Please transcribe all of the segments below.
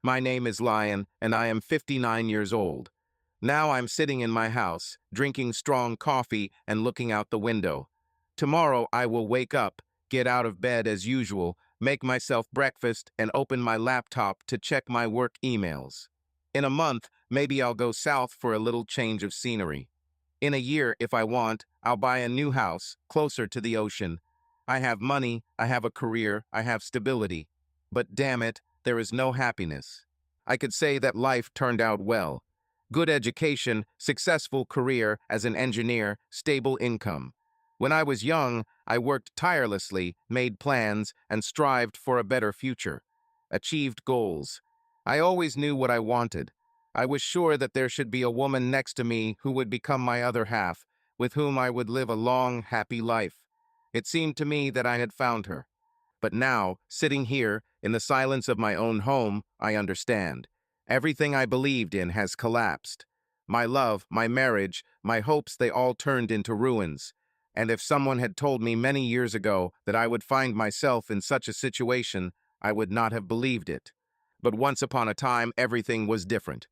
My name is Lion, and I am 59 years old. Now I'm sitting in my house, drinking strong coffee and looking out the window. Tomorrow I will wake up, get out of bed as usual, make myself breakfast, and open my laptop to check my work emails. In a month, maybe I'll go south for a little change of scenery. In a year, if I want, I'll buy a new house, closer to the ocean. I have money, I have a career, I have stability. But damn it, there is no happiness. I could say that life turned out well. Good education, successful career as an engineer, stable income. When I was young, I worked tirelessly, made plans, and strived for a better future. Achieved goals. I always knew what I wanted. I was sure that there should be a woman next to me who would become my other half, with whom I would live a long, happy life. It seemed to me that I had found her. But now, sitting here, in the silence of my own home, I understand. Everything I believed in has collapsed. My love, my marriage, my hopes, they all turned into ruins. And if someone had told me many years ago that I would find myself in such a situation, I would not have believed it. But once upon a time, everything was different.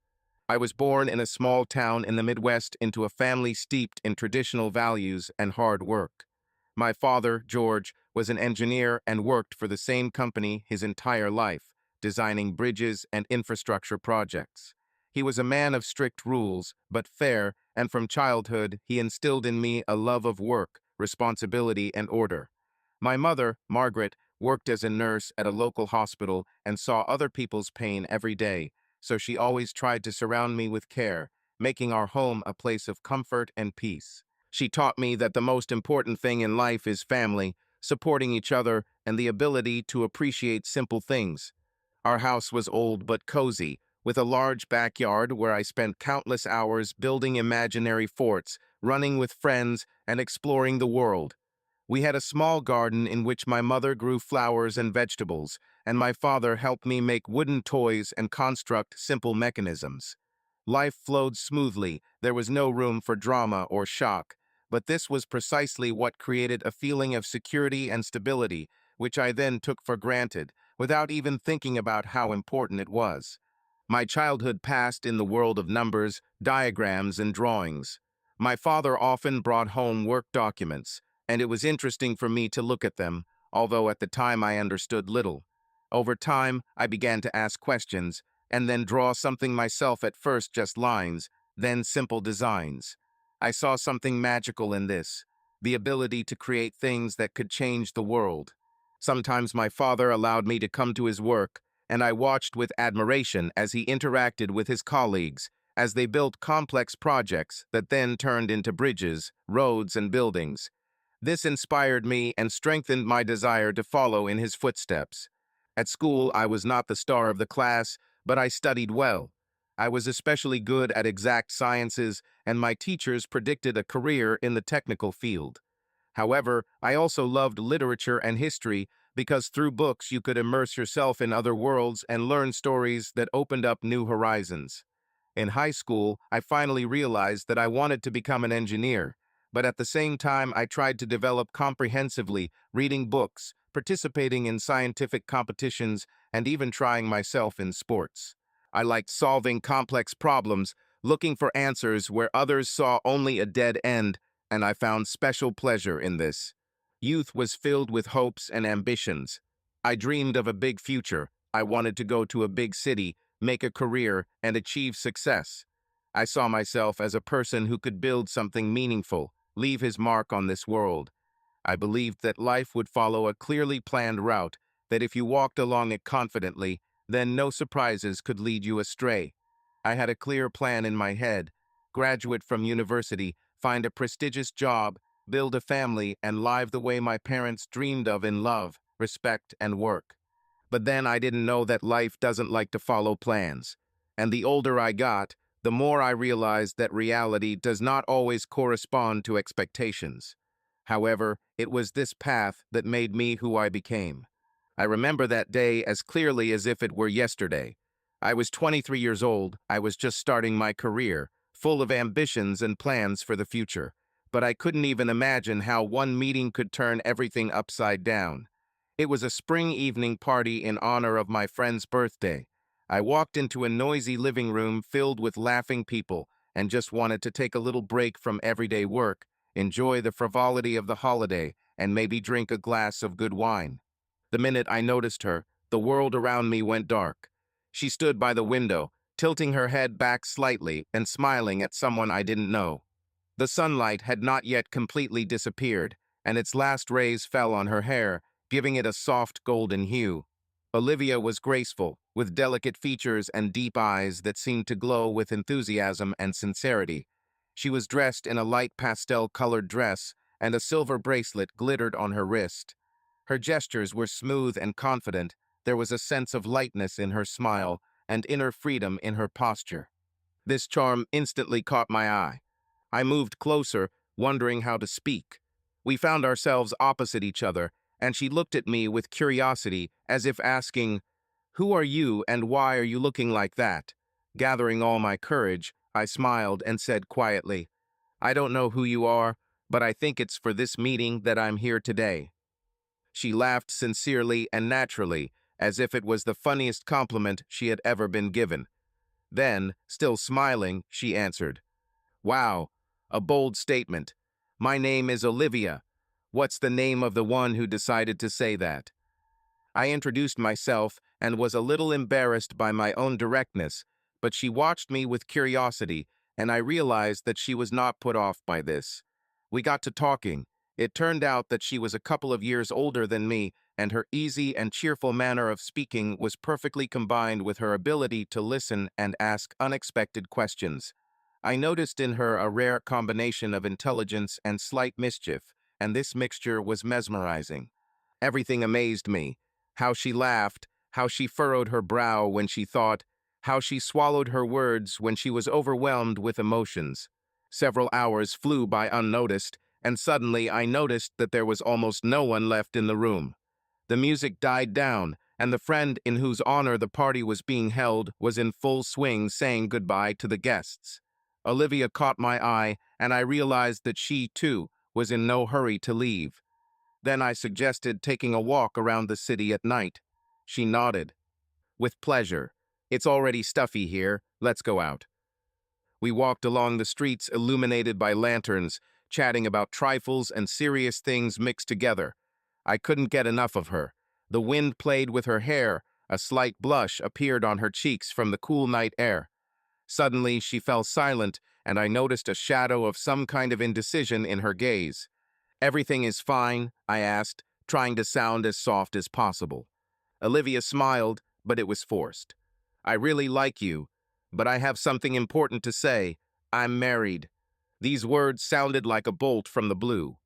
I was born in a small town in the Midwest into a family steeped in traditional values and hard work. My father, George, was an engineer and worked for the same company his entire life, designing bridges and infrastructure projects. He was a man of strict rules, but fair, and from childhood he instilled in me a love of work, responsibility, and order. My mother, Margaret, worked as a nurse at a local hospital and saw other people's pain every day, so she always tried to surround me with care, making our home a place of comfort and peace. She taught me that the most important thing in life is family, supporting each other, and the ability to appreciate simple things. Our house was old but cozy, with a large backyard where I spent countless hours building imaginary forts, running with friends, and exploring the world. We had a small garden in which my mother grew flowers and vegetables, and my father helped me make wooden toys and construct simple mechanisms. Life flowed smoothly, there was no room for drama or shock, but this was precisely what created a feeling of security and stability, which I then took for granted, without even thinking about how important it was. My childhood passed in the world of numbers, diagrams, and drawings. My father often brought home work documents, and it was interesting for me to look at them, although at the time I understood little. Over time, I began to ask questions, and then draw something myself, at first just lines, then simple designs. I saw something magical in this, the ability to create things that could change the world. Sometimes my father allowed me to come to his work, and I watched with admiration as he interacted with his colleagues, as they built complex projects that then turned into bridges, roads, and buildings. This inspired me and strengthened my desire to follow in his footsteps. At school, I was not the star of the class, but I studied well. I was especially good at exact sciences, and my teachers predicted a career in the technical field. However, I also loved literature and history because through books you could immerse yourself in other worlds and learn stories that opened up new horizons. In high school, I finally realized that I wanted to become an engineer, but at the same time I tried to develop comprehensively, reading books, participating in scientific competitions, and even trying myself in sports. I liked solving complex problems, looking for answers where others saw only a dead end, and I found special pleasure in this. Youth was filled with hopes and ambitions. I dreamed of a big future. I wanted to go to a big city, make a career, and achieve success. I saw myself as a person who could build something meaningful, leave his mark on this world. I believed that life would follow a clearly planned route, that if you walked along it confidently, then no surprises could lead you astray. I had a clear plan in my head: graduate from university, find a prestigious job, build a family, and live the way my parents dreamed of in love, respect, and work. But then I didn't know that life doesn't like to follow plans. And the older I got, the more I realized that reality does not always correspond to expectations. However, it was this path that made me who I became. I remember that day as clearly as if it were yesterday. I was 23 years old. I was just starting my career, full of ambitions and plans for the future. But I couldn't even imagine how one meeting could turn everything upside down. It was a spring evening party in honor of my friend's birthday. I walked into a noisy living room filled with laughing people and just wanted to take a little break from everyday work, enjoy the frivolity of the holiday, and maybe drink a glass of good wine. The minute I noticed her, the world around me went dark. She stood by the window, tilting her head back slightly and smiling at someone I didn't know. The sunlight had not yet completely disappeared, and its last rays fell on her hair, giving it a soft golden hue. Olivia was graceful, with delicate features and deep eyes that seemed to glow with enthusiasm and sincerity. She was dressed in a light pastel-colored dress, and a silver bracelet glittered on her wrist. Her gestures were smooth and confident. There was a sense of lightness in her smile and inner freedom in her posture. This charm instantly caught my eye. I moved closer, wondering how to speak. We found ourselves opposite each other, and she looked at me with curiosity, as if asking, "Who are you and why are you looking like that?" Gathering all my courage, I smiled and said quietly, "I don't know who you are, but I think it's for this meeting that I'm here today." She laughed sincerely and naturally, as if it was the funniest compliment she had ever been given. Then, still smiling, she answered, "Wow, a bold statement. My name is Olivia. What's the name of the one who decided to say that?" I introduced myself and was a little embarrassed by my own directness, but she watched me with curiosity, and I realized that she was not put off by this. We got to talking. It turned out that she was a couple of years older than me, and her easy and cheerful manner of speaking was perfectly combined with her ability to listen and ask unexpected questions. I noticed in her a rare combination of intelligence and slight mischief, and this mixture was mesmerizing. Everything amazed me. How she laughed, how she furrowed her brow when she thought, how she swallowed her words when she was overwhelmed with emotions. Several hours flew by unnoticed, and suddenly I noticed that there was almost no one left in the room. The music died down, and the friend in whose honor the party was being held was in full swing saying goodbye to the guests. Olivia caught my eye, and I realized that she, too, was in no hurry to leave. Then I suggested taking a walk around the city at night. She nodded. "With pleasure. It's already stuffy here. Let's go out." We walked along the streets illuminated by lanterns, chatting about trifles and serious things mixed together. I couldn't get enough of her. The wind played with her hair. A slight blush appeared on her cheeks from the cool night air. Suddenly, she fell silent, and I noticed a shadow of some kind of indecision in her gaze. "Everything is fine?" I asked, trying to sound as soft as possible. Olivia smiled, but it was forced. "I really like you, but I have something important to say. I'm married." These words sounded like a bolt from the blue.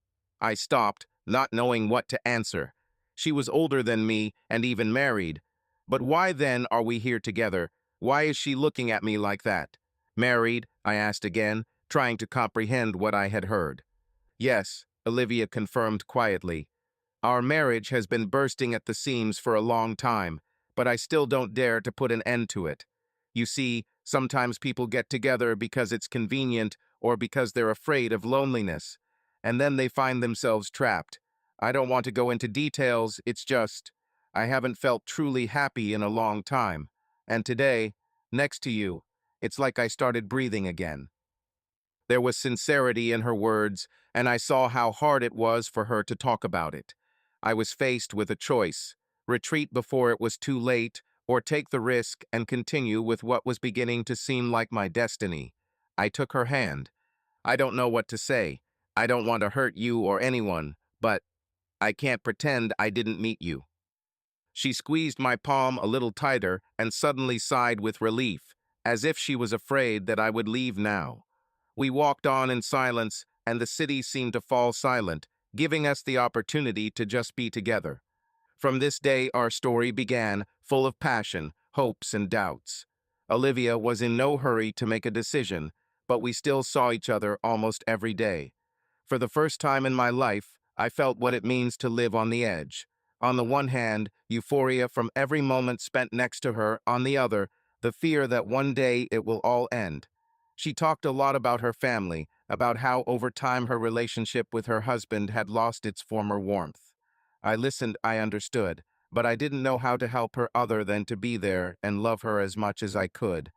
I stopped, not knowing what to answer. She was older than me and even married. But why then are we here together? Why is she looking at me like that? "Married?" I asked again, trying to comprehend what I had heard. "Yes," Olivia confirmed quietly. "Our marriage has been bursting at the seams for a long time, but I still don't dare to put an end to it. You see, sometimes people get together because it's convenient or because they're afraid of loneliness, and then they find themselves trapped. I don't want to go into details, it's just, I haven't felt truly happy in a long time, and today, next to you, it's like I started breathing again." There was sincerity in her words, and I saw how hard it was for her to talk about it. I was faced with a choice: retreat before it was too late, or take the risk and continue with what was beginning to seem like my destiny. I took her hand. "I don't know what to say. I don't want to hurt you or anyone, but I can't pretend I didn't meet you." She squeezed my palm a little tighter and suddenly sighed with relief, as if she was afraid that I would leave now. We walked on in silence, and the city seemed to fall silent, giving us the opportunity to just be together. From this day, our story began, full of passion, hopes, and doubts. Olivia was in no hurry to make a decision, but we still saw each other almost every day. For the first time in my life, I felt what it means to live on the edge. On the one hand, euphoria from every moment spent next to her; on the other, the fear that one day it will all end. She talked a lot about her family, about how over time her relationship with her husband had lost its former warmth. I listened, I understood, but I didn't know how to help her other than to be there and love her as much as I could.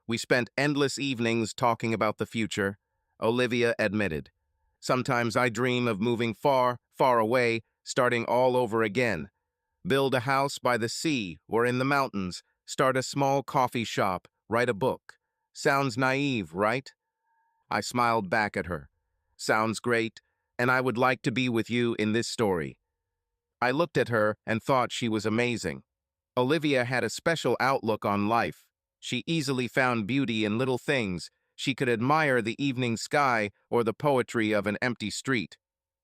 We spent endless evenings talking about the future, Olivia admitted. Sometimes I dream of moving far, far away, starting all over again. Build a house by the sea or in the mountains, start a small coffee shop, write a book. Sounds naive, right? I smiled back at her. Sounds great, and I would like to be with you in this story. I looked at her and thought she was amazing. Olivia had a special outlook on life. She easily found beauty in little things. She could admire the evening sky or the poetry of an empty street.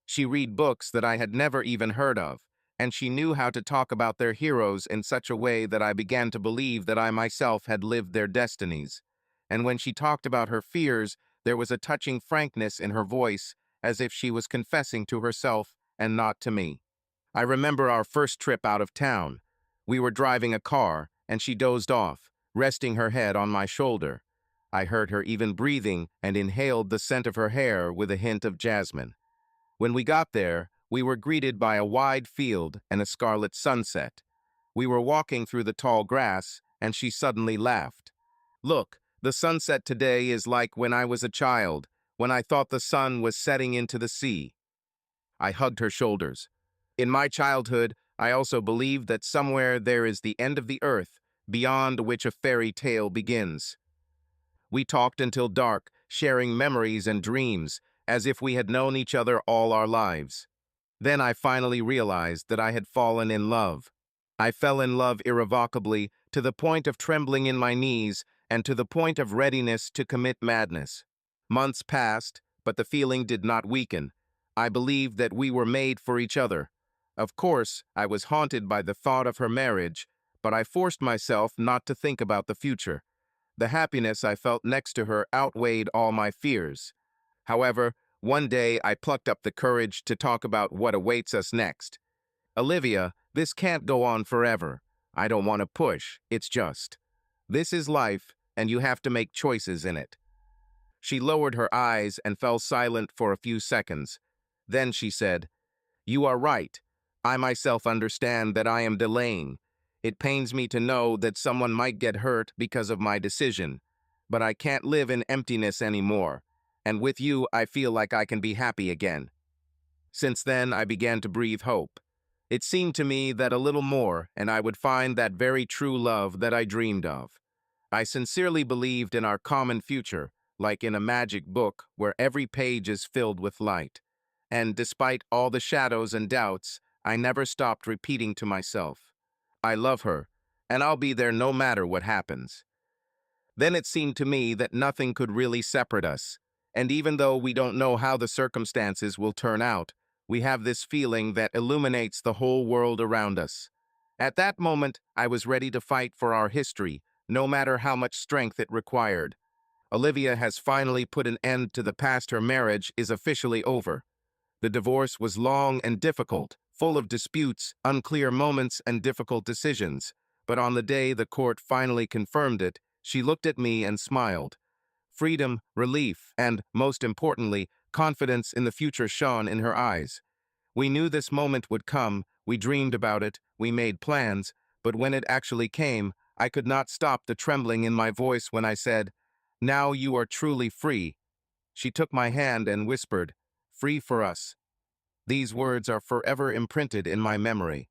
She read books that I had never even heard of, and she knew how to talk about their heroes in such a way that I began to believe that I myself had lived their destinies. And when she talked about her fears, there was a touching frankness in her voice, as if she was confessing to herself and not to me. I remember our first trip out of town. We were driving a car, and she dozed off, resting her head on my shoulder. I heard her even breathing and inhaled the scent of her hair with a hint of jasmine. When we got there, we were greeted by a wide field and a scarlet sunset. We were walking through the tall grass, and she suddenly laughed. Look, the sunset today is like when I was a child, when I thought the sun was setting into the sea. I hugged her shoulders. In my childhood, I also believed that somewhere there is the end of the earth, beyond which a fairy tale begins. We talked until dark, sharing memories and dreams, as if we had known each other all our lives. Then I finally realized that I had fallen in love. I fell in love irrevocably, to the point of trembling in my knees, and to the point of readiness to commit madness. Months passed, but the feeling did not weaken. I believed that we were made for each other. Of course, I was haunted by the thought of her marriage, but I forced myself not to think about the future. The happiness I felt next to her outweighed all my fears. However, one day I plucked up the courage to talk about what awaits us next. Olivia, this can't go on forever. I don't want to push, it's just. This is life, and you have to make choices in it. She lowered her eyes and fell silent for a few seconds. Then she said, "You are right. I myself understand that I am delaying. It pains me to know that someone might get hurt because of my decision. But I can't live in emptiness anymore. And with you, I feel like I can be happy again." Since then, I began to breathe hope. It seemed to me that a little more, and I would find that very true love that I dreamed of. I sincerely believed in our common future, like in a magic book where every page is filled with light. And despite all the shadows and doubts, I never stopped repeating to myself, I love her, and I'll be there no matter what happens. Then it seemed to me that nothing could really separate us, and even though we don't know how the circumstances will turn out, we have this feeling that illuminates the whole world around us. At that moment, I was ready to fight for our history, no matter how much strength it required. Olivia has finally put an end to the past. Her marriage is officially over. The divorce was long and difficult, full of disputes, unclear moments, and difficult decisions. But on the day the court finally confirmed it, she looked at me and smiled. Freedom, relief, and, most importantly, confidence in the future shone in her eyes. We knew this moment would come, we dreamed about it, we made plans, but when it actually came, I could not stop the trembling in my voice when I said, "Now you are truly free." She took my hand and whispered, "Free for us." These words are forever imprinted in my memory.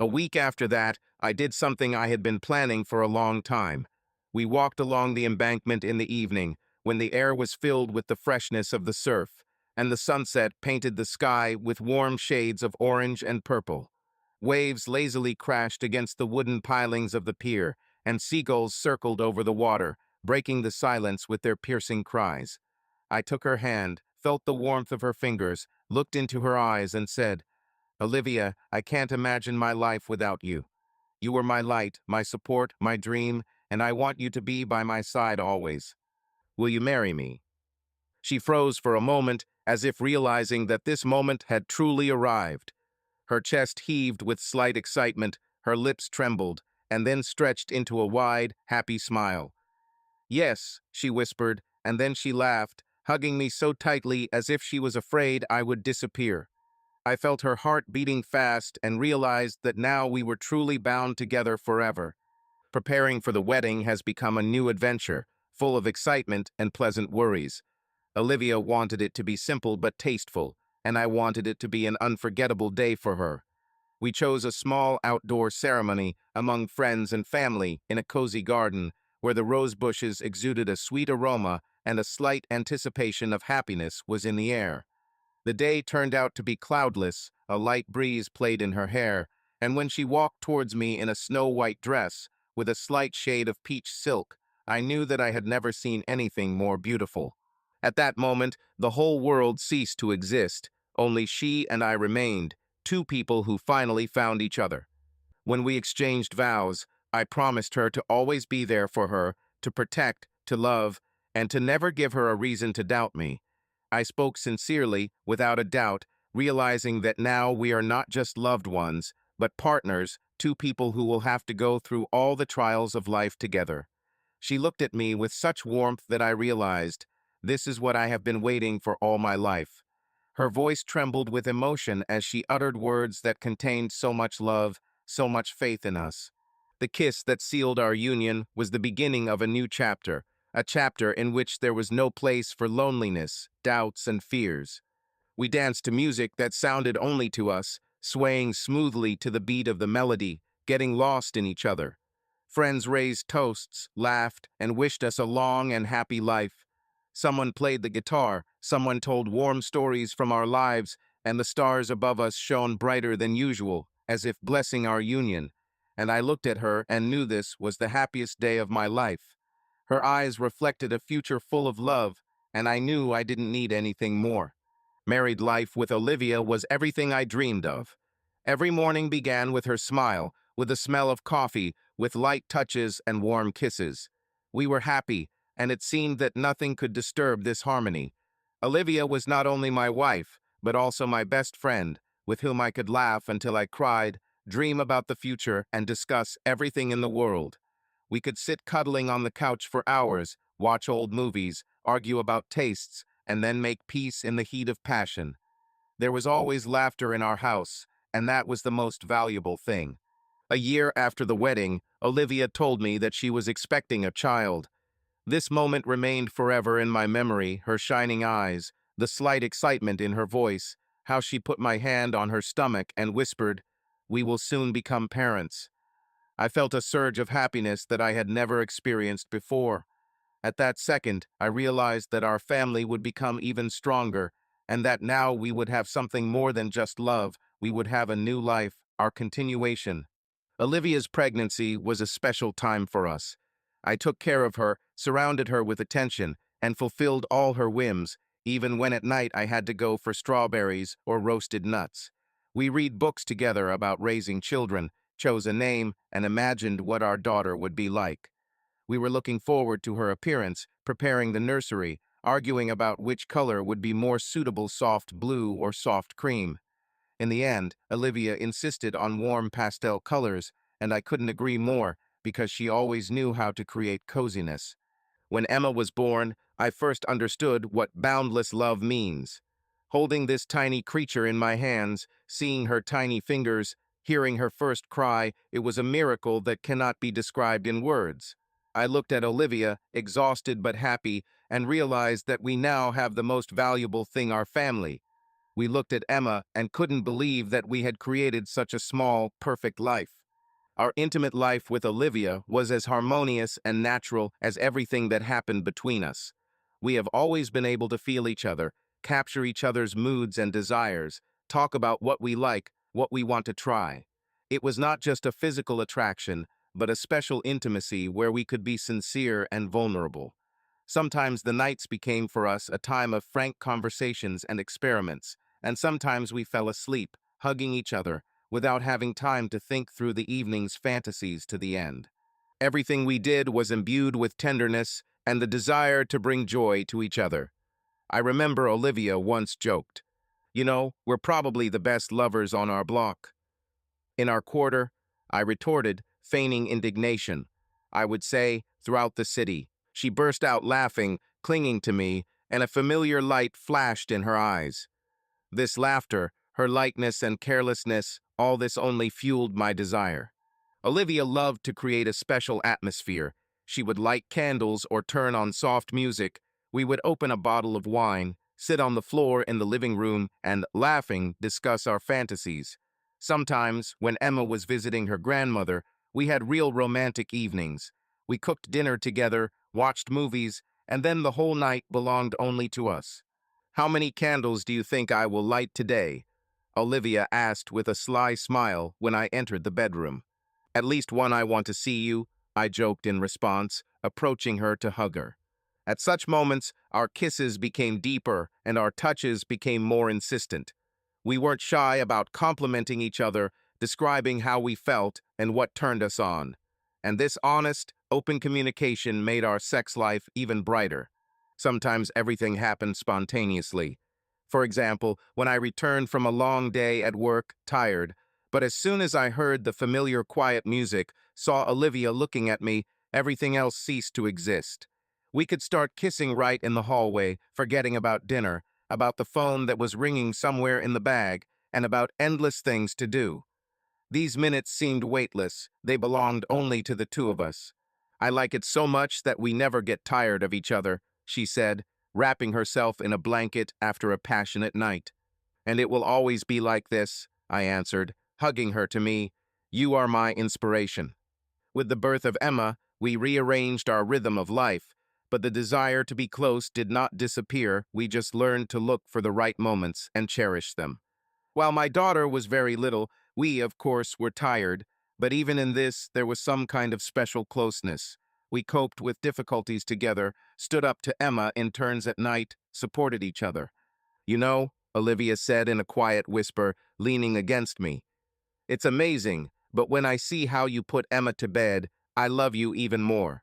A week after that, I did something I had been planning for a long time. We walked along the embankment in the evening, when the air was filled with the freshness of the surf, and the sunset painted the sky with warm shades of orange and purple. Waves lazily crashed against the wooden pilings of the pier, and seagulls circled over the water, breaking the silence with their piercing cries. I took her hand, felt the warmth of her fingers, looked into her eyes, and said, "Olivia, I can't imagine my life without you. You were my light, my support, my dream, and I want you to be by my side always. Will you marry me?" She froze for a moment, as if realizing that this moment had truly arrived. Her chest heaved with slight excitement, her lips trembled, and then stretched into a wide, happy smile. "Yes," she whispered, and then she laughed, hugging me so tightly as if she was afraid I would disappear. I felt her heart beating fast and realized that now we were truly bound together forever. Preparing for the wedding has become a new adventure, full of excitement and pleasant worries. Olivia wanted it to be simple but tasteful, and I wanted it to be an unforgettable day for her. We chose a small outdoor ceremony among friends and family in a cozy garden where the rose bushes exuded a sweet aroma and a slight anticipation of happiness was in the air. The day turned out to be cloudless, a light breeze played in her hair, and when she walked towards me in a snow-white dress, with a slight shade of peach silk, I knew that I had never seen anything more beautiful. At that moment, the whole world ceased to exist. Only she and I remained, two people who finally found each other. When we exchanged vows, I promised her to always be there for her, to protect, to love, and to never give her a reason to doubt me. I spoke sincerely, without a doubt, realizing that now we are not just loved ones, but partners, two people who will have to go through all the trials of life together. She looked at me with such warmth that I realized, this is what I have been waiting for all my life. Her voice trembled with emotion as she uttered words that contained so much love, so much faith in us. The kiss that sealed our union was the beginning of a new chapter, a chapter in which there was no place for loneliness, doubts, and fears. We danced to music that sounded only to us, swaying smoothly to the beat of the melody, getting lost in each other. Friends raised toasts, laughed, and wished us a long and happy life. Someone played the guitar, someone told warm stories from our lives, and the stars above us shone brighter than usual, as if blessing our union. And I looked at her and knew this was the happiest day of my life. Her eyes reflected a future full of love, and I knew I didn't need anything more. Married life with Olivia was everything I dreamed of. Every morning began with her smile, with the smell of coffee, with light touches and warm kisses. We were happy, and it seemed that nothing could disturb this harmony. Olivia was not only my wife, but also my best friend, with whom I could laugh until I cried, dream about the future, and discuss everything in the world. We could sit cuddling on the couch for hours, watch old movies, argue about tastes, and then make peace in the heat of passion. There was always laughter in our house, and that was the most valuable thing. A year after the wedding, Olivia told me that she was expecting a child. This moment remained forever in my memory, her shining eyes, the slight excitement in her voice, how she put my hand on her stomach and whispered, "We will soon become parents." I felt a surge of happiness that I had never experienced before. At that second, I realized that our family would become even stronger, and that now we would have something more than just love, we would have a new life, our continuation. Olivia's pregnancy was a special time for us. I took care of her, surrounded her with attention, and fulfilled all her whims, even when at night I had to go for strawberries or roasted nuts. We read books together about raising children, chose a name, and imagined what our daughter would be like. We were looking forward to her appearance, preparing the nursery, arguing about which color would be more suitable, soft blue or soft cream. In the end, Olivia insisted on warm pastel colors, and I couldn't agree more because she always knew how to create coziness. When Emma was born, I first understood what boundless love means. Holding this tiny creature in my hands, seeing her tiny fingers, hearing her first cry, it was a miracle that cannot be described in words. I looked at Olivia, exhausted but happy, and realized that we now have the most valuable thing, our family. We looked at Emma and couldn't believe that we had created such a small, perfect life. Our intimate life with Olivia was as harmonious and natural as everything that happened between us. We have always been able to feel each other, capture each other's moods and desires, talk about what we like, what we want to try. It was not just a physical attraction, but a special intimacy where we could be sincere and vulnerable. Sometimes the nights became for us a time of frank conversations and experiments, and sometimes we fell asleep, hugging each other, without having time to think through the evening's fantasies to the end. Everything we did was imbued with tenderness and the desire to bring joy to each other. I remember Olivia once joked, "You know, we're probably the best lovers on our block." In our quarter, I retorted, feigning indignation. I would say, "Throughout the city." She burst out laughing, clinging to me, and a familiar light flashed in her eyes. This laughter, Her lightness and carelessness, all this only fueled my desire. Olivia loved to create a special atmosphere. She would light candles or turn on soft music. We would open a bottle of wine, sit on the floor in the living room, and, laughing, discuss our fantasies. Sometimes, when Emma was visiting her grandmother, we had real romantic evenings. We cooked dinner together, watched movies, and then the whole night belonged only to us. "How many candles do you think I will light today?" Olivia asked with a sly smile when I entered the bedroom. "At least one. I want to see you," I joked in response, approaching her to hug her. At such moments, our kisses became deeper and our touches became more insistent. We weren't shy about complimenting each other, describing how we felt and what turned us on. And this honest, open communication made our sex life even brighter. Sometimes everything happened spontaneously. For example, when I returned from a long day at work, tired, but as soon as I heard the familiar quiet music, saw Olivia looking at me, everything else ceased to exist. We could start kissing right in the hallway, forgetting about dinner, about the phone that was ringing somewhere in the bag, and about endless things to do. These minutes seemed weightless. They belonged only to the two of us. "I like it so much that we never get tired of each other," she said, wrapping herself in a blanket after a passionate night. "And it will always be like this," I answered, hugging her to me. "You are my inspiration." With the birth of Emma, we rearranged our rhythm of life, but the desire to be close did not disappear. We just learned to look for the right moments and cherish them. While my daughter was very little, we, of course, were tired, but even in this, there was some kind of special closeness. We coped with difficulties together, stood up to Emma in turns at night, supported each other. "You know," Olivia said in a quiet whisper, leaning against me, "it's amazing, but when I see how you put Emma to bed, I love you even more."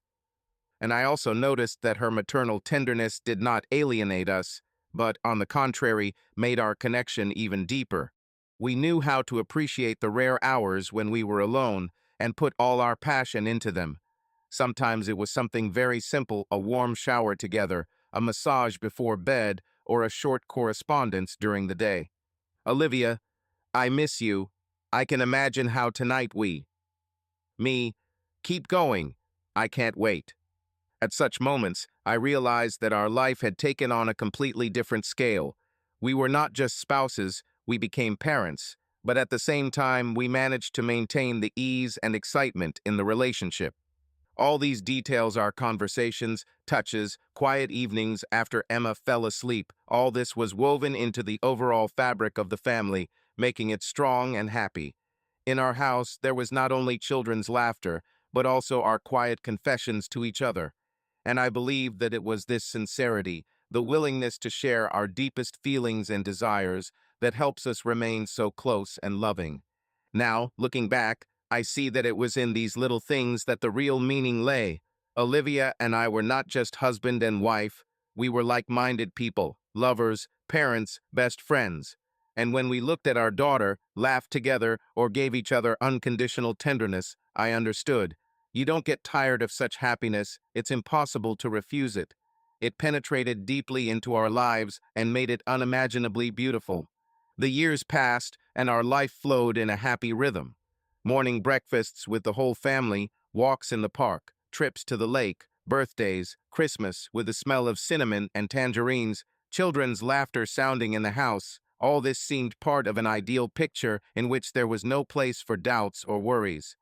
And I also noticed that her maternal tenderness did not alienate us, but, on the contrary, made our connection even deeper. We knew how to appreciate the rare hours when we were alone and put all our passion into them. Sometimes it was something very simple, a warm shower together, a massage before bed, or a short correspondence during the day. "Olivia, I miss you. I can imagine how tonight Me, keep going. I can't wait." At such moments, I realized that our life had taken on a completely different scale. We were not just spouses, we became parents, but at the same time, we managed to maintain the ease and excitement in the relationship. All these details, our conversations, touches, quiet evenings after Emma fell asleep, all this was woven into the overall fabric of the family, making it strong and happy. In our house, there was not only children's laughter, but also our quiet confessions to each other. And I believe that it was this sincerity, the willingness to share our deepest feelings and desires, that helps us remain so close and loving. Now, looking back, I see that it was in these little things that the real meaning lay. Olivia and I were not just husband and wife, we were like-minded people, lovers, parents, best friends. And when we looked at our daughter, laughed together, or gave each other unconditional tenderness, I understood. You don't get tired of such happiness, it's impossible to refuse it. It penetrated deeply into our lives and made it unimaginably beautiful. The years passed, and our life flowed in a happy rhythm. Morning breakfasts with the whole family, walks in the park, trips to the lake, birthdays, Christmas with the smell of cinnamon and tangerines, children's laughter sounding in the house. All this seemed part of an ideal picture in which there was no place for doubts or worries.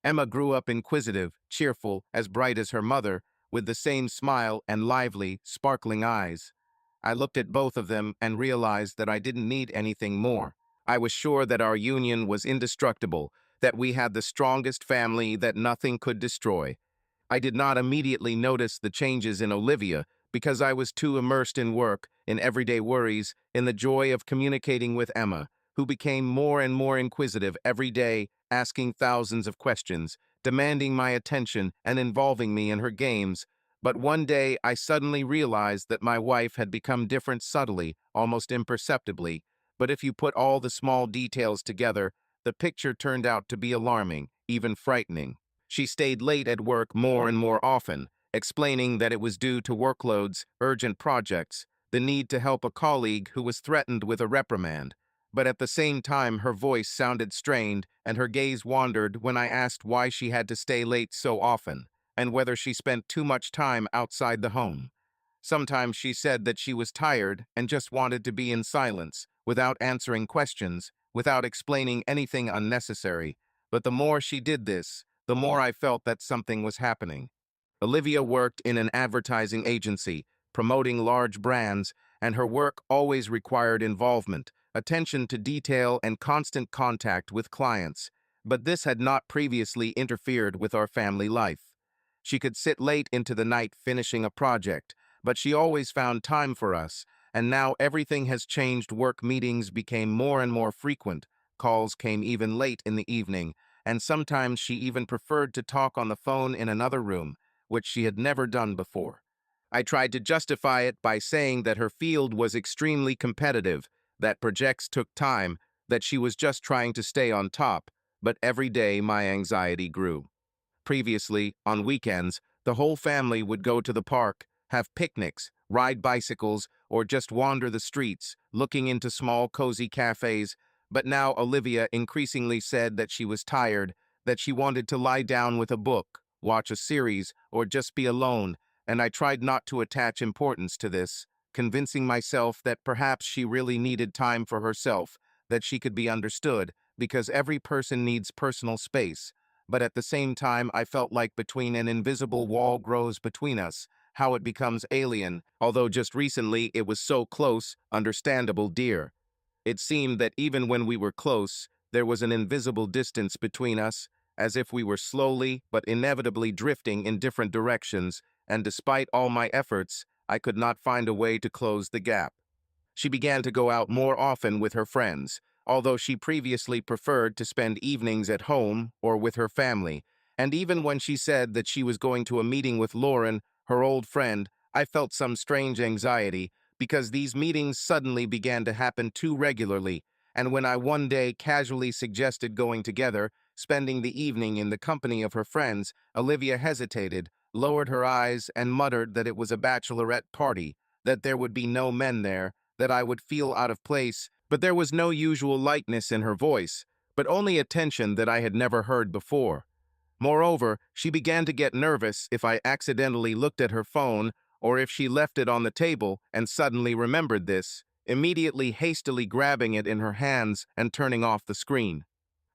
Emma grew up inquisitive, cheerful, as bright as her mother, with the same smile and lively, sparkling eyes. I looked at both of them and realized that I didn't need anything more. I was sure that our union was indestructible, that we had the strongest family that nothing could destroy. I did not immediately notice the changes in Olivia because I was too immersed in work, in everyday worries, in the joy of communicating with Emma, who became more and more inquisitive every day, asking thousands of questions, demanding my attention and involving me in her games. But one day I suddenly realized that my wife had become different subtly, almost imperceptibly. But if you put all the small details together, the picture turned out to be alarming, even frightening. She stayed late at work more and more often, explaining that it was due to workloads, urgent projects, the need to help a colleague who was threatened with a reprimand. but at the same time her voice sounded strained and her gaze wandered when I asked why she had to stay late so often, and whether she spent too much time outside the home. Sometimes she said that she was tired and just wanted to be in silence, without answering questions, without explaining anything unnecessary. But the more she did this, the more I felt that something was happening. Olivia worked in an advertising agency, promoting large brands, and her work always required involvement, attention to detail, and constant contact with clients. But this had not previously interfered with our family life. She could sit late into the night finishing a project, but she always found time for us, and now everything has changed. Work meetings became more and more frequent, calls came even late in the evening, and sometimes she even preferred to talk on the phone in another room, which she had never done before. I tried to justify it by saying that her field was extremely competitive, that projects took time, that she was just trying to stay on top, but every day my anxiety grew. Previously, on weekends, the whole family would go to the park, have picnics, ride bicycles, or just wander the streets, looking into small, cozy cafes. But now Olivia increasingly said that she was tired, that she wanted to lie down with a book, watch a series, or just be alone, and I tried not to attach importance to this, convincing myself that perhaps she really needed time for herself, that she could be understood, because every person needs personal space. But at the same time, I felt like between an invisible wall grows between us, how it becomes alien, although just recently it was so close, understandable, dear. It seemed that even when we were close, there was an invisible distance between us, as if we were slowly but inevitably drifting in different directions, and despite all my efforts, I could not find a way to close the gap. She began to go out more often with her friends, although she previously preferred to spend evenings at home or with her family. And even when she said that she was going to a meeting with Lauren, her old friend, I felt some strange anxiety because these meetings suddenly began to happen too regularly. And when I one day casually suggested going together, spending the evening in the company of her friends, Olivia hesitated, lowered her eyes, and muttered that it was a bachelorette party, that there would be no men there, that I would feel out of place, but there was no usual lightness in her voice, but only a tension that I had never heard before. Moreover, she began to get nervous if I accidentally looked at her phone or if she left it on the table and suddenly remembered this, immediately hastily grabbing it in her hands and turning off the screen.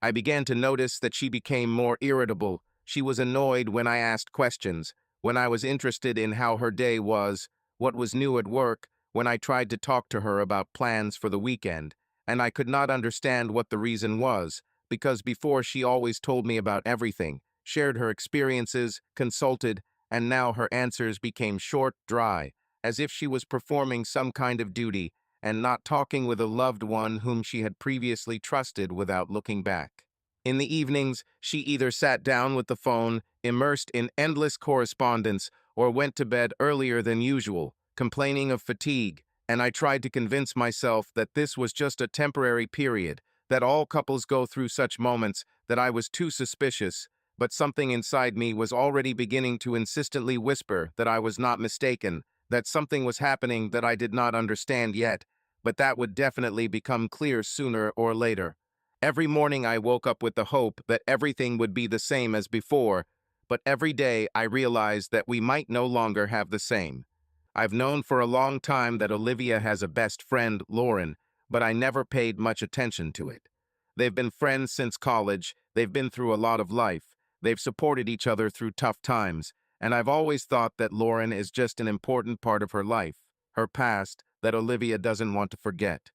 I began to notice that she became more irritable. She was annoyed when I asked questions, when I was interested in how her day was, what was new at work, when I tried to talk to her about plans for the weekend, and I could not understand what the reason was, because before she always told me about everything, shared her experiences, consulted, and now her answers became short, dry, as if she was performing some kind of duty and not talking with a loved one whom she had previously trusted without looking back. In the evenings, she either sat down with the phone, immersed in endless correspondence, or went to bed earlier than usual, complaining of fatigue, and I tried to convince myself that this was just a temporary period, that all couples go through such moments, that I was too suspicious, but something inside me was already beginning to insistently whisper that I was not mistaken, that something was happening that I did not understand yet, but that would definitely become clear sooner or later. Every morning I woke up with the hope that everything would be the same as before, but every day I realized that we might no longer have the same. I've known for a long time that Olivia has a best friend, Lauren, but I never paid much attention to it. They've been friends since college, they've been through a lot of life, they've supported each other through tough times, and I've always thought that Lauren is just an important part of her life, her past, that Olivia doesn't want to forget.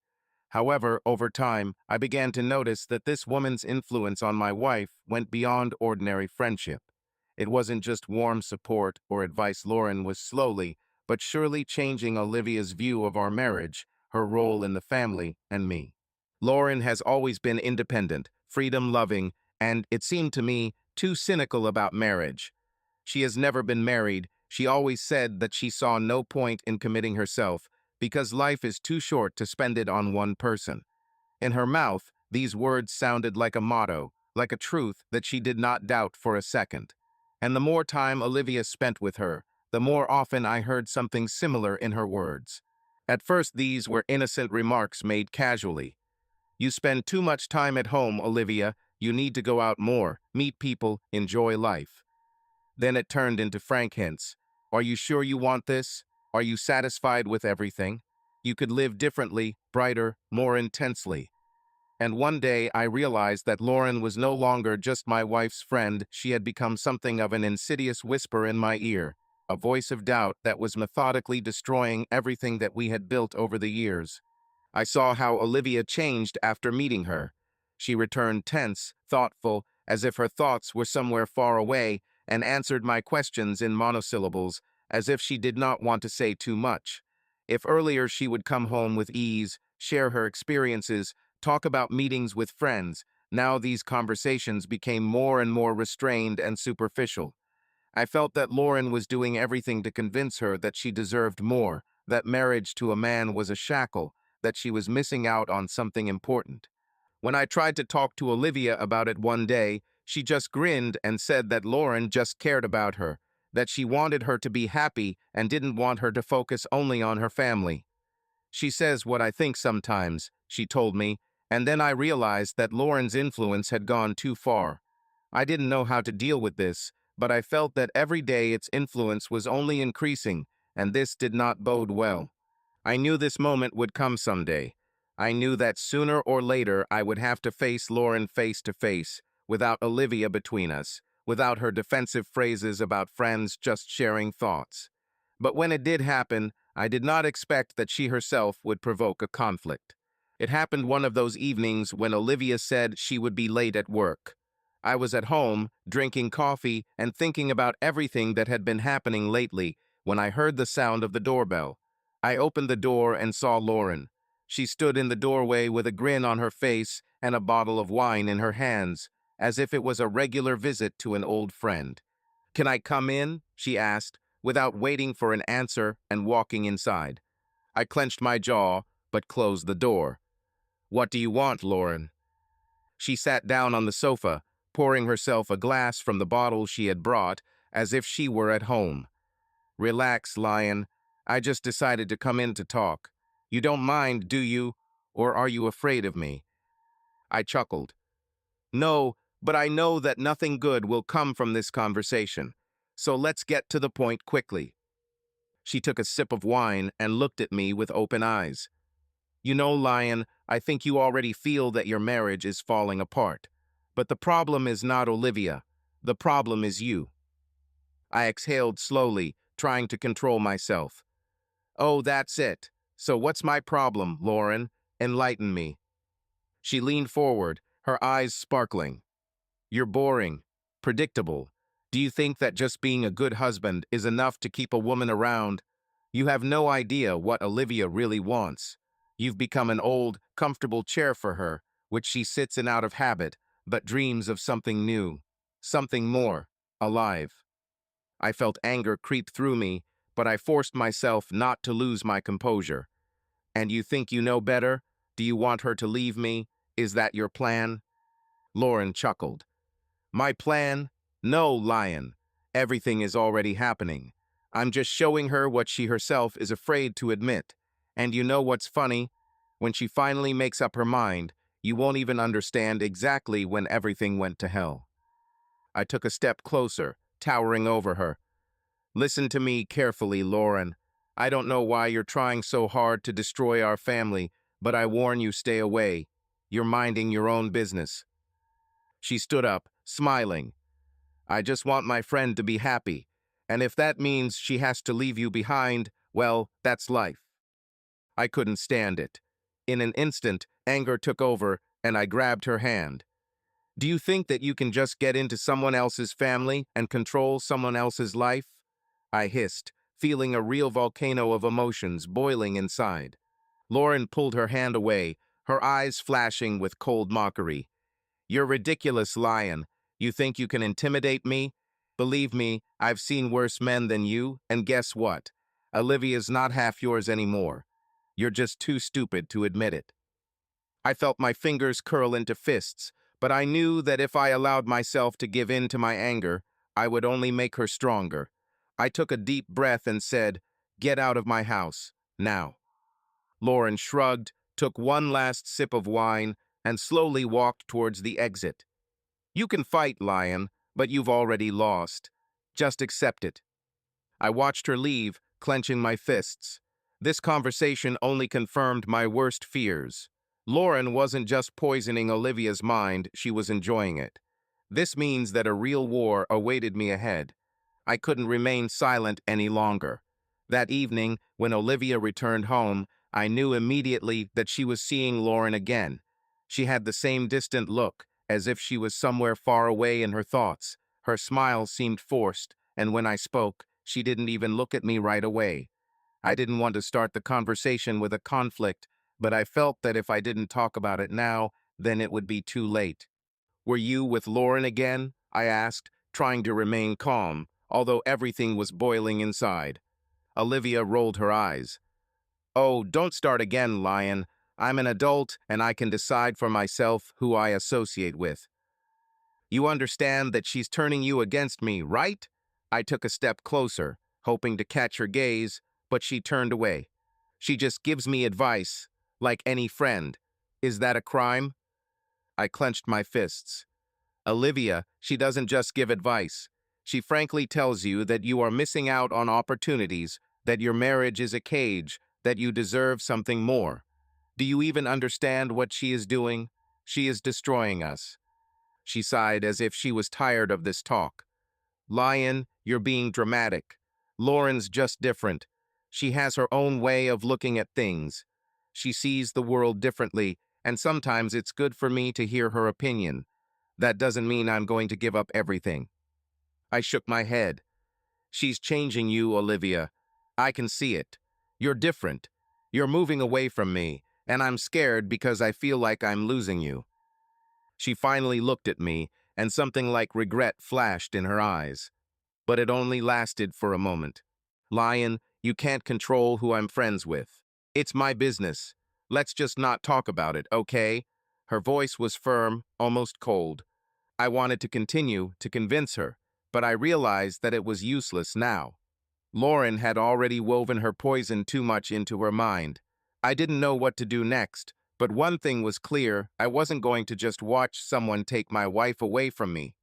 However, over time, I began to notice that this woman's influence on my wife went beyond ordinary friendship. It wasn't just warm support or advice. Lauren was slowly, but surely changing Olivia's view of our marriage, her role in the family, and me. Lauren has always been independent, freedom-loving, and, it seemed to me, too cynical about marriage. She has never been married. She always said that she saw no point in committing herself, because life is too short to spend it on one person. In her mouth, these words sounded like a motto, like a truth that she did not doubt for a second. And the more time Olivia spent with her, the more often I heard something similar in her words. At first, these were innocent remarks made casually. You spend too much time at home, Olivia. You need to go out more, meet people, enjoy life. Then it turned into frank hints. Are you sure you want this? Are you satisfied with everything? You could live differently, brighter, more intensely. And one day I realized that Lauren was no longer just my wife's friend. She had become something of an insidious whisper in my ear, a voice of doubt that was methodically destroying everything that we had built over the years. I saw how Olivia changed after meeting her. She returned tense, thoughtful, as if her thoughts were somewhere far away, and answered my questions in monosyllables, as if she did not want to say too much. If earlier she would come home with ease, share her experiences, talk about meetings with friends, now these conversations became more and more restrained and superficial. I felt that Lauren was doing everything to convince her that she deserved more, that marriage to a man was a shackle, that she was missing out on something important. When I tried to talk to Olivia about it one day, she just grinned and said that Lauren just cared about her, that she wanted her to be happy and didn't want her to focus only on her family. She says what I think sometimes, she told me, and then I realized that Lauren's influence had gone too far. I didn't know how to deal with this, but I felt that every day its influence was only increasing, and this did not bode well. I knew this moment would come someday. I knew that sooner or later I would have to face Lauren face to face, without Olivia between us, without her defensive phrases about friends just sharing thoughts. But when it did happen, I did not expect that she herself would provoke a conflict. It happened one of those evenings when Olivia said she would be late at work. I was at home, drinking coffee and thinking about everything that had been happening lately when I heard the sound of the doorbell. I opened the door and saw Lauren. She stood in the doorway with a grin on her face and a bottle of wine in her hands, as if it was a regular visit to an old friend. "Can I come in?" she asked, without waiting for an answer and walking inside. I clenched my jaw, but closed the door. "What do you want, Lauren?" She sat down on the sofa, pouring herself a glass from the bottle she had brought, as if she were at home. "Relax, Lion. I just decided to come in to talk. You don't mind, do you? Or are you afraid of me?" I chuckled. "No, but I know that nothing good will come from this conversation. So let's get to the point quickly." She took a sip of wine and looked at me with open eyes. "You know, Lion, I think you already feel that your marriage is falling apart. But the problem is not Olivia. The problem is you." I exhaled slowly, trying to control myself. "Oh, that's it. So what's my problem, Lauren? Enlighten me." She leaned forward, her eyes sparkling. "You're boring, predictable. Do you think that just being a good husband is enough to keep a woman around? You have no idea what Olivia really wants. You've become an old, comfortable chair for her, which she sits in out of habit, but dreams of something new, something more, alive." I felt anger creep through me, but I forced myself not to lose my composure. "And you think you know better? Do you want her to leave me? Is that your plan?" Lauren chuckled. "My plan? No, Lion. Everything is already happening. I'm just showing her what she herself is afraid to admit. And you know what's funny? When she finally makes up her mind, you won't even understand exactly when everything went to hell." I took a step closer, towering over her. "Listen to me carefully, Lauren. I don't know why you're trying so hard to destroy our family, but I warn you, stay away. You're minding your own business." She stood up, smiling. "I just want my friend to be happy. And if that means she has to leave you behind, well, that's life." I couldn't stand it. In an instant, anger took over, and I grabbed her hand. "Do you think that you can just get into someone else's family and control someone else's life?" I hissed, feeling a real volcano of emotions boiling inside. Lauren pulled her hand away, her eyes flashing with cold mockery. "You're ridiculous, Lion. You think you can intimidate me? Believe me, I've seen worse men than you, and guess what? Olivia's not half yours anymore. You're just too stupid to admit it." I felt my fingers curl into fists, but I knew that if I allowed myself to give in to my anger, I would only make her stronger. I took a deep breath and said, "Get out of my house, now." Lauren shrugged, took one last sip of wine, and slowly walked towards the exit. You can fight, Lion, but you've already lost. Just accept it. I watched her leave, clenching my fists. This conversation only confirmed my worst fears. Lauren wasn't just poisoning Olivia's mind, she was enjoying it. This means that a real war awaited me ahead. I couldn't remain silent any longer. That evening, when Olivia returned home, I knew immediately that she was seeing Lauren again. She had the same distant look, as if she was somewhere far away in her thoughts. Her smile seemed forced, and when I spoke, she didn't even look at me right away. I didn't want to start the conversation with a conflict, but I felt that if I didn't talk about it now, then it would be too late. "Were you with Lauren again?" I asked, trying to remain calm, although everything was boiling inside. Olivia rolled her eyes. "Oh, don't start again, Lion. I'm an adult, and I can decide for myself who I associate with. You understand that she's turning you against me, right?" I took a step closer, hoping to catch her gaze, but she turned away. "She just gives me advice, like any friend. Is that a crime?" I clenched my fists. "Olivia, she doesn't just give advice. She frankly tells you that you are missing out on opportunities, that your marriage is a cage, that you deserve something more. Do you even understand what she is doing? She is destroying us." She sighed as if she was tired of this talk. "Lion, you're being dramatic. Lauren's just different. She has her own way of looking at things. She sees the world differently, and sometimes it's good for me to hear her opinion. That doesn't mean I'm going to give up everything." I shook my head. "She's changing you, Olivia. I can see it. You're different. You're moving away from me, and I'm scared because I feel like I'm losing you." She finally looked at me, and something like regret flashed in her eyes. But it only lasted for a moment. "Lion, you can't control who I'm friends with. It's my business. Let's just not talk about it, okay?" Her voice was firm, almost cold. I wanted to continue to convince her, but I realized that it was useless now. Lauren had already woven her poison too much into her mind. I didn't know what to do next, but one thing was clear: I wasn't going to just watch someone take my wife away from me.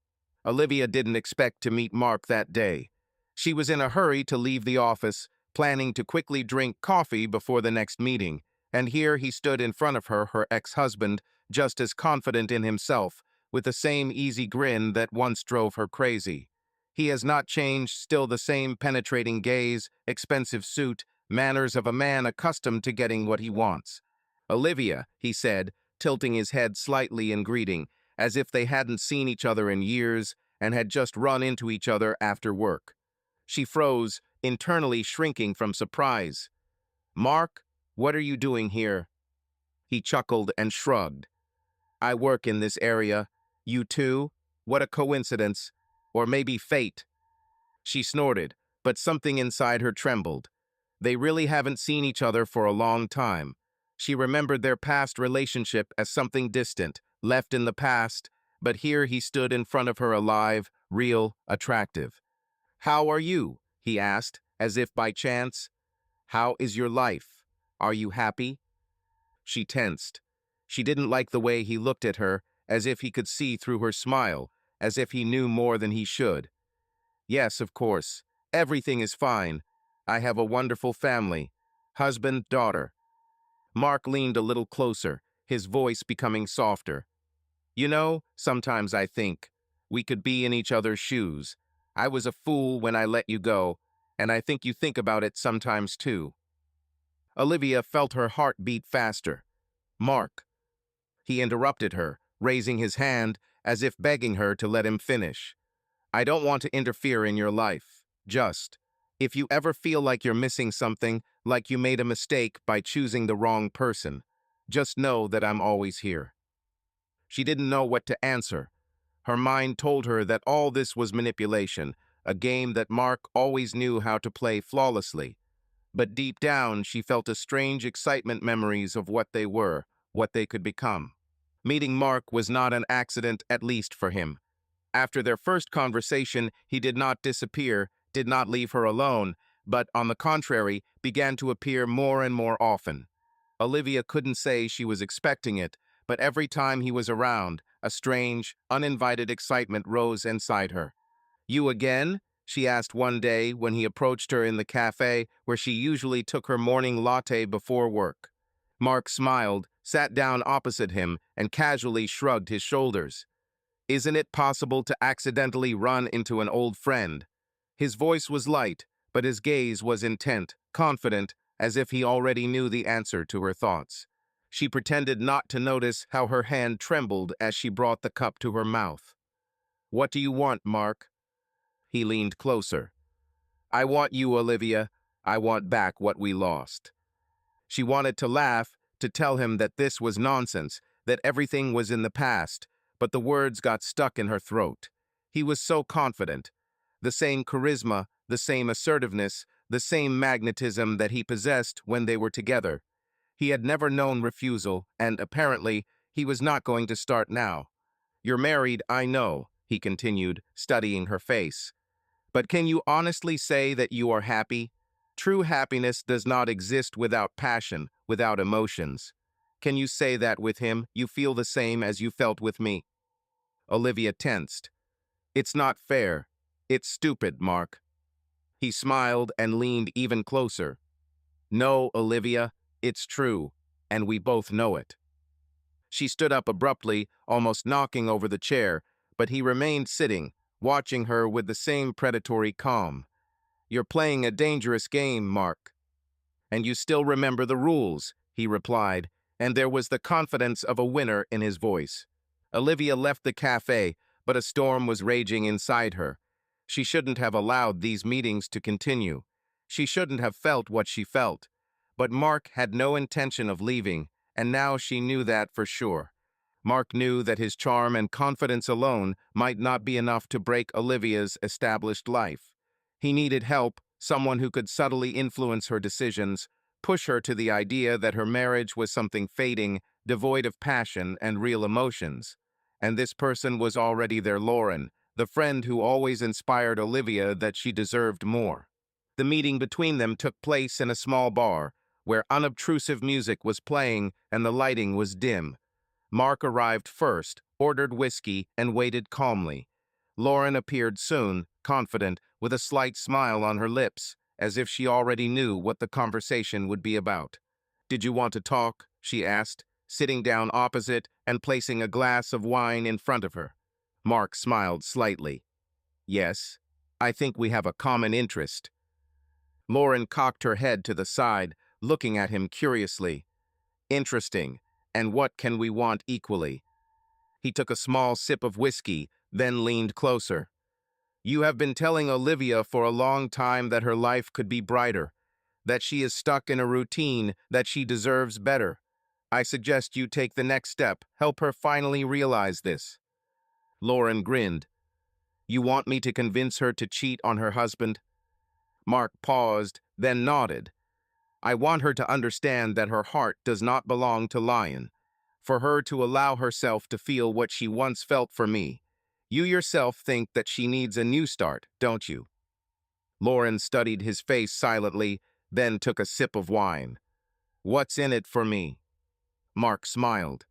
Olivia didn't expect to meet Mark that day. She was in a hurry to leave the office, planning to quickly drink coffee before the next meeting, and here he stood in front of her, her ex-husband, just as confident in himself, with the same easy grin that once drove her crazy. He has not changed, still the same penetrating gaze, expensive suit, manners of a man accustomed to getting what he wants. "Olivia," he said, tilting his head slightly in greeting, as if they hadn't seen each other in years and had just run into each other after work. She froze, internally shrinking from surprise. "Mark, what are you doing here?" He chuckled and shrugged. "I work in this area. You too? What a coincidence. Or maybe fate." She snorted, but something inside her trembled. They really haven't seen each other for a long time. She remembered their past relationship as something distant, left in the past, but here he stood in front of her alive, real, attractive. "How are you?" he asked, as if by chance. "How is your life? Are you happy?" She tensed. She didn't like the way he looked at her, as if he could see through her smile, as if he knew more than he should. "Yes, of course. Everything is fine. I have a wonderful family. Husband, daughter." Mark leaned a little closer, his voice becoming softer. "You know, sometimes I think we could be in each other's shoes. I was a fool when I let you go, and I think you think about it sometimes too." Olivia felt her heart beat faster. "Mark." He interrupted her, raising his hand as if begging her to let him finish. "I don't want to interfere in your life. Just, if you ever feel like you're missing something, like you made a mistake by choosing the wrong person, just know that I'm always here." She didn't know what to answer. Her mind told her that all this was manipulation, a game that Mark always knew how to play flawlessly. But deep down, she felt a strange excitement, memories of what they were, what they could become. Meeting Mark was not an accident, at least for him. After their first conversation, he did not disappear, did not leave her alone, but, on the contrary, began to appear more and more often. Olivia couldn't say she was expecting it, but every time he was around, a strange, uninvited excitement rose inside her. "You again?" she asked one day when he approached her in the cafe where she usually took her morning latte before work. Mark smiled, sat down opposite him, and casually shrugged his shoulders. "Isn't it possible to accidentally run into an old friend?" His voice was light, but his gaze was intent, confident, as if he already knew the answer to her thoughts. She pretended not to notice how her hand trembled as she brought the cup to her mouth. "What do you want, Mark?" He leaned closer. "I want you, Olivia. I want back what we lost." She wanted to laugh, to tell him that this was nonsense, that everything was in the past, but the words got stuck in her throat. He was so confident. The same charisma, the same assertiveness, the same magnetism that he possessed when they were together. He had never known refusal, and apparently, he was not going to start now. "You're married, I know," he continued, studying her face. "But can you honestly say that you are happy? True happiness does not exist without passion, without emotions. Can you say that with him you feel the same as you felt with me?" Olivia tensed. "It's not fair. It's stupid, Mark." He smiled and leaned even closer. "No, Olivia, it's true, and we both know it." She stood up abruptly, almost knocking over the chair, but he remained sitting, watching her with the same predatory calm. "You're playing a dangerous game, Mark." "And you still remember the rules," he replied, and there was the confidence of a winner in his voice. Olivia left the cafe, but a storm was raging inside her. She shouldn't have allowed these meetings to continue. She shouldn't have felt what she felt. But Mark had no intention of leaving, and now she knew that for sure. Mark knew that his charm and confidence alone might not be enough to break Olivia's established life. He needed help, someone who could subtly influence her decisions, push her to the idea that her marriage was something fading, devoid of passion and real emotions. And this person was already there, Lauren, the friend who always inspired Olivia that she deserved more. The meeting between them took place in a small bar, where unobtrusive music was playing and the lighting was dim. Mark arrived first, ordered whiskey, and waited calmly. Lauren appeared soon, confident, with a slight smile on her lips, as if she already knew what the conversation would be about. "Did you want to talk?" she asked, sitting down opposite and placing a glass of wine in front of her. Mark smiled slightly. "Yes, I think we have a common interest." Lauren cocked her head to the side, looking at him curiously. "Interesting. And what can we want equally?" He took a small sip of whiskey, then leaned closer. "You have been telling Olivia for a long time that her life could be brighter, that she is stuck in a routine, that she deserves better. I suggest you take the next step, help her finally realize this." Lauren grinned. "You want me to convince her to cheat on her husband?" Mark paused, then nodded. "I want her to understand that her heart does not belong to Lion. For her to allow herself to feel what she once felt for me. You yourself think that she needs a new start, don't you?" Lauren studied his face silently, then took a sip of wine. "What's in it for me?" Mark smiled.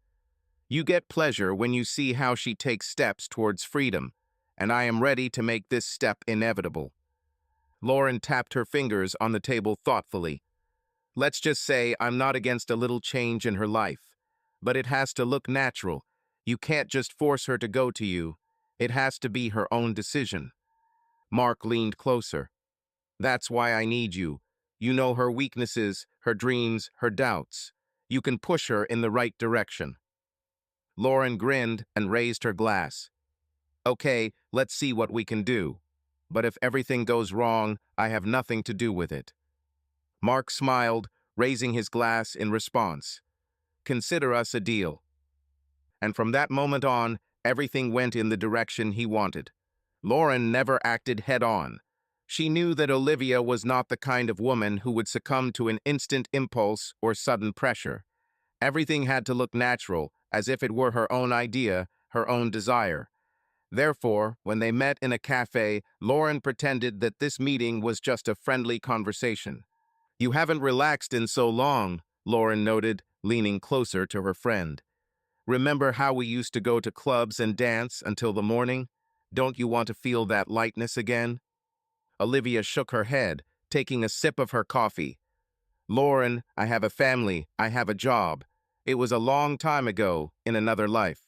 "You get pleasure when you see how she takes steps towards freedom, and I am ready to make this step inevitable." Lauren tapped her fingers on the table thoughtfully. "Let's just say I'm not against a little change in her life. But it has to look natural. You can't just force her to go to you. It has to be her own decision." Mark leaned closer. "That's why I need you. You know her weaknesses, her dreams, her doubts. You can push her in the right direction." Lauren grinned and raised her glass. "Okay, let's see what we can do. But if everything goes wrong, I have nothing to do with it." Mark smiled, raising his glass in response. "Consider us a deal." And from that moment on, everything went in the direction he wanted. Lauren never acted head-on. She knew that Olivia was not the kind of woman who would succumb to an instant impulse or sudden pressure. Everything had to look natural, as if it were her own idea, her own desire. Therefore, when they met in a cafe, Lauren pretended that this meeting was just a friendly conversation. "You haven't relaxed in so long," Lauren noted, leaning closer to her friend. Remember how we used to go to clubs and dance until the morning? Don't you want to feel that lightness again? Olivia shook her head, taking a sip of her coffee. Lauren, I have a family, I have a job. It was a long time ago, in another life.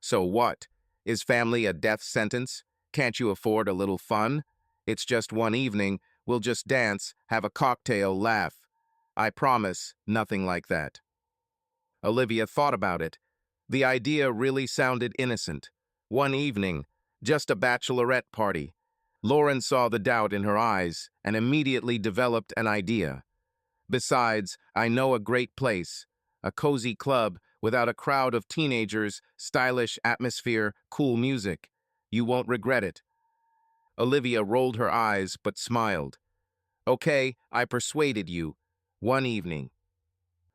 So what? Is family a death sentence? Can't you afford a little fun? It's just one evening, we'll just dance, have a cocktail, laugh. I promise, nothing like that. Olivia thought about it. The idea really sounded innocent. One evening, just a bachelorette party. Lauren saw the doubt in her eyes and immediately developed an idea. Besides, I know a great place, a cozy club without a crowd of teenagers, stylish atmosphere, cool music. You won't regret it. Olivia rolled her eyes but smiled. Okay, I persuaded you. One evening.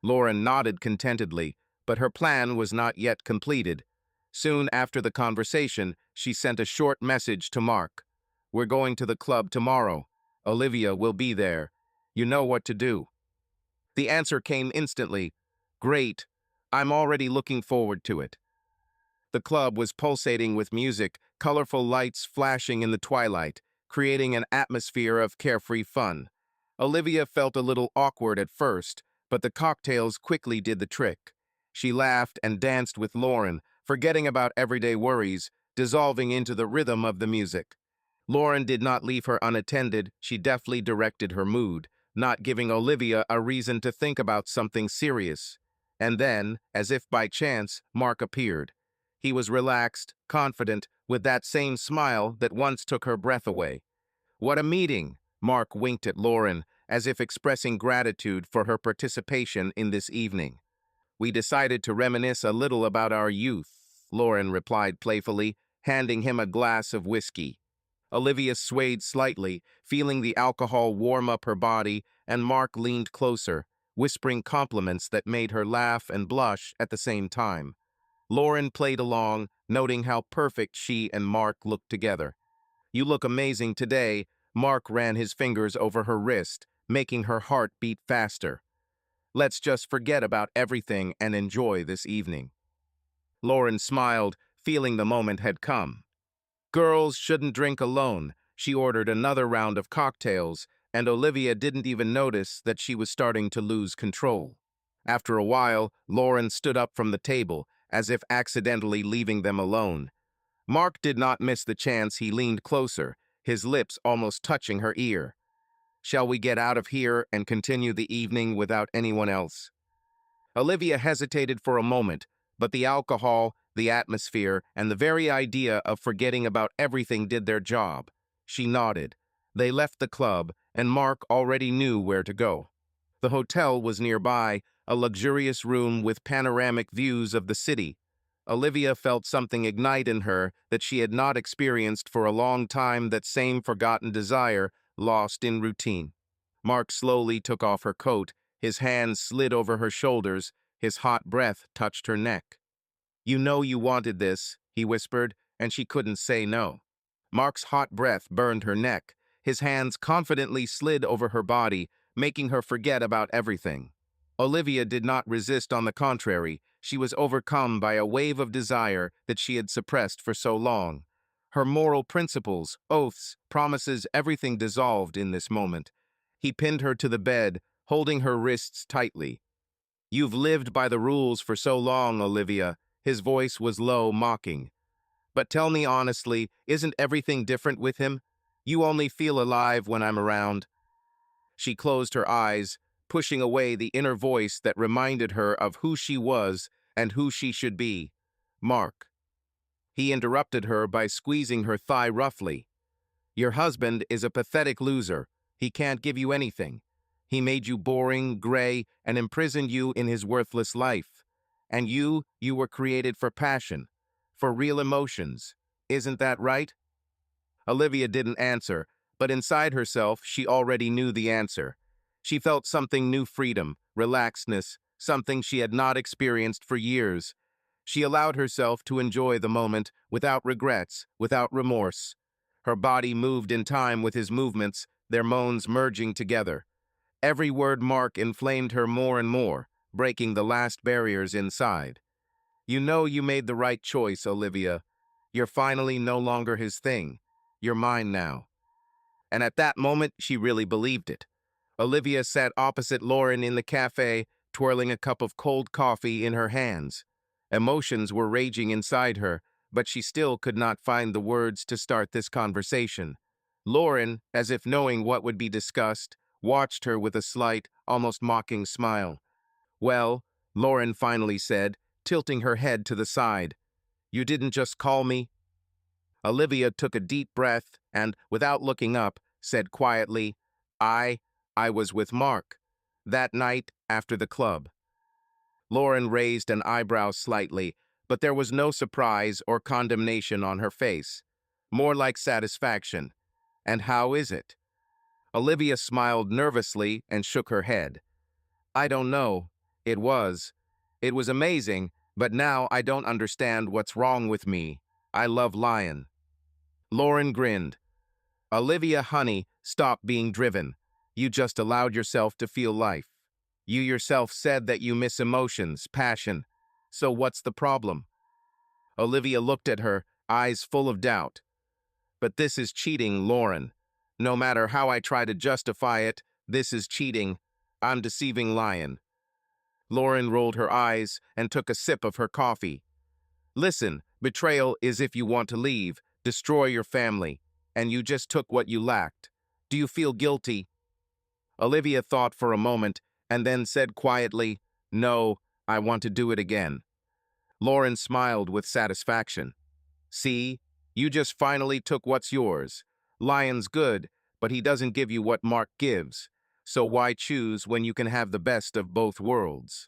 Lauren nodded contentedly, but her plan was not yet completed. Soon after the conversation, she sent a short message to Mark. We're going to the club tomorrow. Olivia will be there. You know what to do. The answer came instantly. Great. I'm already looking forward to it. The club was pulsating with music, colorful lights flashing in the twilight, creating an atmosphere of carefree fun. Olivia felt a little awkward at first, but the cocktails quickly did the trick. She laughed and danced with Lauren, forgetting about everyday worries, dissolving into the rhythm of the music. Lauren did not leave her unattended. She deftly directed her mood, not giving Olivia a reason to think about something serious. And then, as if by chance, Mark appeared. He was relaxed, confident, with that same smile that once took her breath away. What a meeting! Mark winked at Lauren, as if expressing gratitude for her participation in this evening. We decided to reminisce a little about our youth, Lauren replied playfully, handing him a glass of whiskey. Olivia swayed slightly, feeling the alcohol warm up her body, and Mark leaned closer, whispering compliments that made her laugh and blush at the same time. Lauren played along, noting how perfect she and Mark looked together. You look amazing today. Mark ran his fingers over her wrist, making her heart beat faster. Let's just forget about everything and enjoy this evening. Lauren smiled, feeling the moment had come. Girls shouldn't drink alone. She ordered another round of cocktails, and Olivia didn't even notice that she was starting to lose control. After a while, Lauren stood up from the table, as if accidentally leaving them alone. Mark did not miss the chance. He leaned closer, his lips almost touching her ear. Shall we get out of here and continue the evening without anyone else? Olivia hesitated for a moment, but the alcohol, the atmosphere, and the very idea of forgetting about everything did their job. She nodded. They left the club, and Mark already knew where to go. The hotel was nearby, a luxurious room with panoramic views of the city. Olivia felt something ignite in her that she had not experienced for a long time, that same forgotten desire, lost in routine. Mark slowly took off her coat, his hands slid over her shoulders, his hot breath touched her neck. You know you wanted this, he whispered, and she couldn't say no. Mark's hot breath burned her neck. His hands confidently slid over her body, making her forget about everything. Olivia did not resist, on the contrary, she was overcome by a wave of desire that she had suppressed for so long. Her moral principles, oaths, promises, everything dissolved in this moment. He pinned her to the bed, holding her wrists tightly. You've lived by the rules for so long, Olivia. His voice was low, mocking. But tell me honestly, isn't everything different with him? You only feel alive when I'm around. She closed her eyes, pushing away the inner voice that reminded her of who she was and who she should be. Mark. He interrupted her by squeezing her thigh roughly. Your husband is a pathetic loser. He can't give you anything. He made you boring, gray, and imprisoned you in his worthless life. And you were created for passion, for real emotions. Isn't that right? Olivia didn't answer, but inside herself, she already knew the answer. She felt something new: freedom, relaxedness, something she had not experienced for years. She allowed herself to enjoy the moment without regrets, without remorse. Her body moved in time with his movements, their moans merging together. Every word Mark inflamed her more and more, breaking the last barriers inside. You know you made the right choice, Olivia. You're finally no longer his thing. You're mine now. And at that moment, she really believed it. Olivia sat opposite Lauren in the cafe, twirling a cup of cold coffee in her hands. Emotions were raging inside her, but she still could not find the words to start this conversation. Lauren, as if knowing what would be discussed, watched her with a slight, almost mocking smile. Well, Lauren finally said, tilting her head to the side, you didn't just call me? Olivia took a deep breath and, without looking up, said quietly, I, I was with Mark. That night after the club. Lauren raised an eyebrow slightly, but there was no surprise or condemnation on her face. More like satisfaction. And how is it? Olivia smiled nervously and shook her head. I don't know. It was. It was amazing, but now I don't understand what's wrong with me. I love Lion. Lauren grinned. Olivia, honey, stop being driven. You just allowed yourself to feel life. You yourself said that you miss emotions, passion. So what's the problem? Olivia looked at her, eyes full of doubt. But this is cheating, Lauren. No matter how I try to justify it, this is cheating. I'm deceiving Lion. Lauren rolled her eyes and took a sip of her coffee. Listen, betrayal is if you want to leave, destroy your family, and you just took what you lacked. Do you feel guilty? Olivia thought for a moment and then said quietly, no, I want to do it again. Lauren smiled with satisfaction. See, you just finally took what's yours. Lion's good, but he doesn't give you what Mark gives. So why choose when you can have the best of both worlds?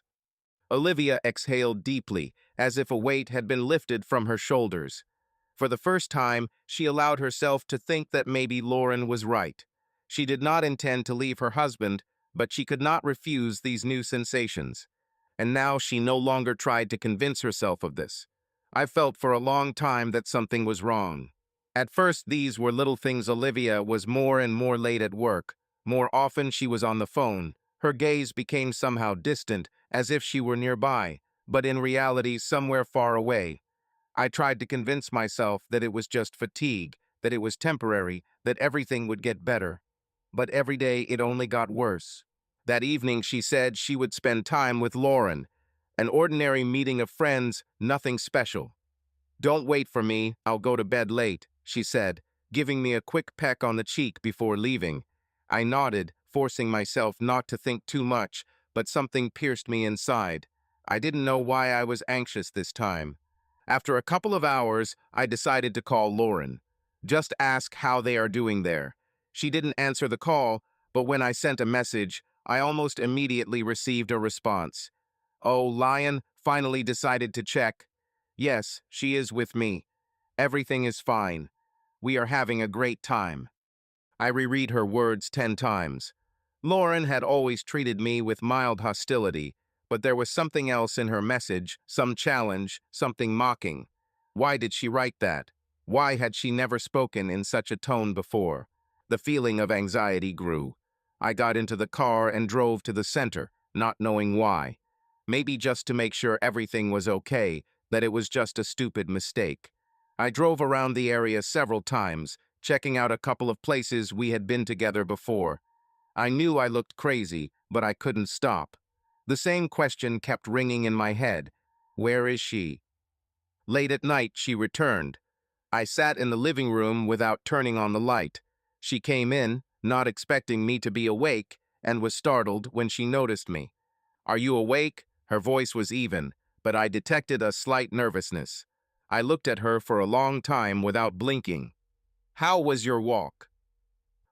Olivia exhaled deeply, as if a weight had been lifted from her shoulders. For the first time, she allowed herself to think that maybe Lauren was right. She did not intend to leave her husband, but she could not refuse these new sensations. And now she no longer tried to convince herself of this. I felt for a long time that something was wrong. At first, these were little things. Olivia was more and more late at work. More often, she was on the phone. Her gaze became somehow distant, as if she were nearby, but in reality somewhere far away. I tried to convince myself that it was just fatigue, that it was temporary, that everything would get better. But every day it only got worse. That evening she said she would spend time with Lauren. An ordinary meeting of friends, nothing special. Don't wait for me, I'll go to bed late, she said, giving me a quick peck on the cheek before leaving. I nodded, forcing myself not to think too much, but something pierced me inside. I didn't know why I was anxious this time. After a couple of hours, I decided to call Lauren. Just ask how they are doing there. She didn't answer the call, but when I sent a message, I almost immediately received a response. Oh, Lion finally decided to check. Yes, she is with me. Everything is fine. We are having a great time. I reread her words 10 times. Lauren had always treated me with mild hostility, but there was something else in her message, some challenge, something mocking. Why did she write that? Why had she never spoken in such a tone before? The feeling of anxiety grew. I got into the car and drove to the center, not knowing why. Maybe just to make sure everything was okay, that it was just a stupid mistake. I drove around the area several times, checking out a couple of places we had been together before. I knew I looked crazy, but I couldn't stop. The same question kept ringing in my head. Where is she? Late at night, she returned. I sat in the living room without turning on the light. She came in, not expecting me to be awake, and was startled when she noticed me. Are you awake? Her voice was even, but I detected a slight nervousness. I looked at her for a long time without blinking. How was your walk?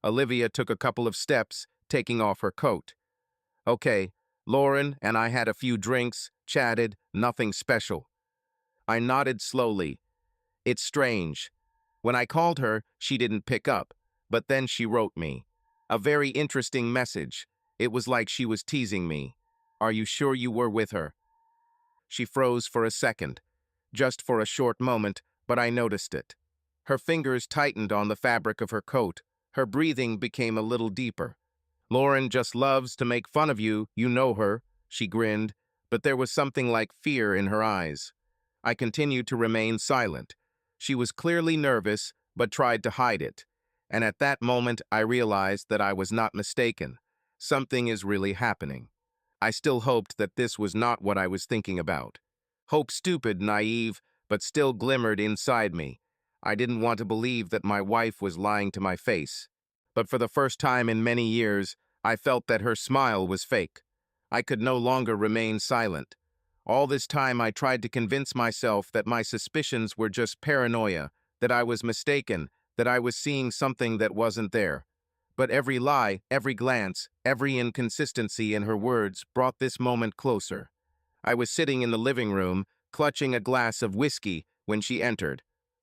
Olivia took a couple of steps, taking off her coat. Okay, Lauren and I had a few drinks, chatted, nothing special. I nodded slowly. It's strange. When I called her, she didn't pick up, but then she wrote me. A very interesting message. It was like she was teasing me. Are you sure you were with her? She froze for a second, just for a short moment, but I noticed it. Her fingers tightened on the fabric of her coat. Her breathing became a little deeper. Lauren just loves to make fun of you, you know her, she grinned, but there was something like fear in her eyes. I continued to remain silent. She was clearly nervous, but tried to hide it. And at that moment, I realized that I was not mistaken. Something is really happening. I still hoped that this was not what I was thinking about. Hope stupid, naive, but still glimmered inside me. I didn't want to believe that my wife was lying to my face. But for the first time in many years, I felt that her smile was fake. I could no longer remain silent. All this time I tried to convince myself that my suspicions were just paranoia, that I was mistaken, that I was seeing something that wasn't there. But every lie, every glance, every inconsistency in her words brought this moment closer. I was sitting in the living room, clutching a glass of whiskey, when she entered.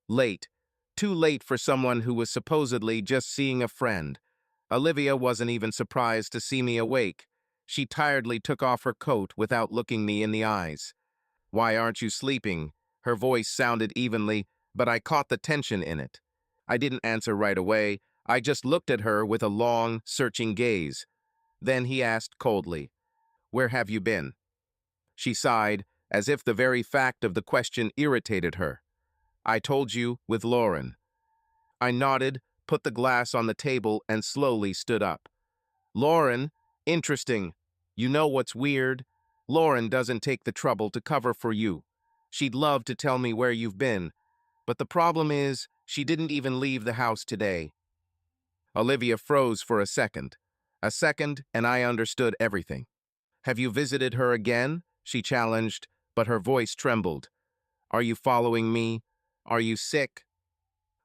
Late. Too late for someone who was supposedly just seeing a friend. Olivia wasn't even surprised to see me awake. She tiredly took off her coat without looking me in the eyes. "Why aren't you sleeping?" Her voice sounded evenly, but I caught the tension in it. I didn't answer right away. I just looked at her with a long, searching gaze. Then he asked coldly, "Where have you been?" She sighed, as if the very fact of the question irritated her. "I told you, with Lauren." I nodded, put the glass on the table, and slowly stood up. "Lauren? Interesting. You know what's weird? Lauren doesn't take the trouble to cover for you. She'd love to tell me where you've been, but the problem is, she didn't even leave the house today." Olivia froze for a second. And I understood everything. "Have you visited her again?" she challenged, but her voice trembled. "Are you following me? Are you sick?"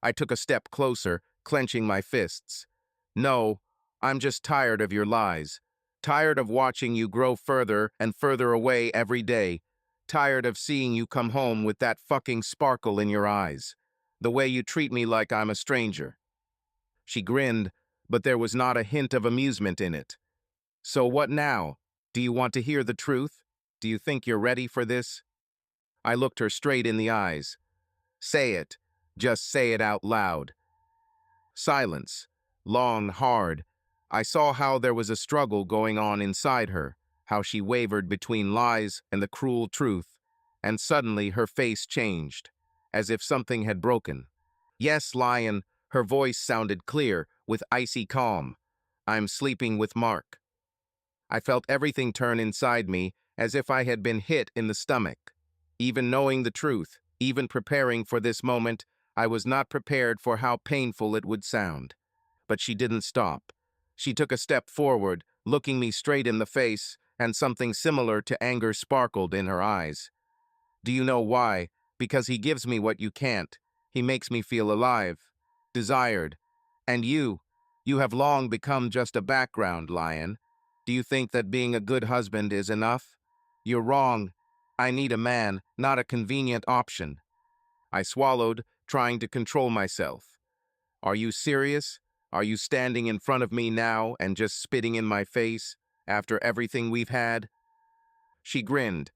I took a step closer, clenching my fists. "No, I'm just tired of your lies. Tired of watching you grow further and further away every day. Tired of seeing you come home with that fucking sparkle in your eyes. The way you treat me like I'm a stranger." She grinned, but there was not a hint of amusement in it. "So what now? Do you want to hear the truth? Do you think you're ready for this?" I looked her straight in the eyes. "Say it. Just say it out loud." Silence. Long, hard. I saw how there was a struggle going on inside her, how she wavered between lies and the cruel truth, and suddenly her face changed, as if something had broken. "Yes, Lion," her voice sounded clear, with icy calm. "I'm sleeping with Mark." I felt everything turn inside me, as if I had been hit in the stomach. Even knowing the truth, even preparing for this moment, I was not prepared for how painful it would sound. But she didn't stop. She took a step forward, looking me straight in the face, and something similar to anger sparkled in her eyes. "Do you know why? Because he gives me what you can't. He makes me feel alive, desired. And you have long become just a background, Lion. Do you think that being a good husband is enough? You're wrong. I need a man, not a convenient option." I swallowed, trying to control myself. "Are you serious? Are you standing in front of me now and just spitting in my face after everything we've had?" She grinned.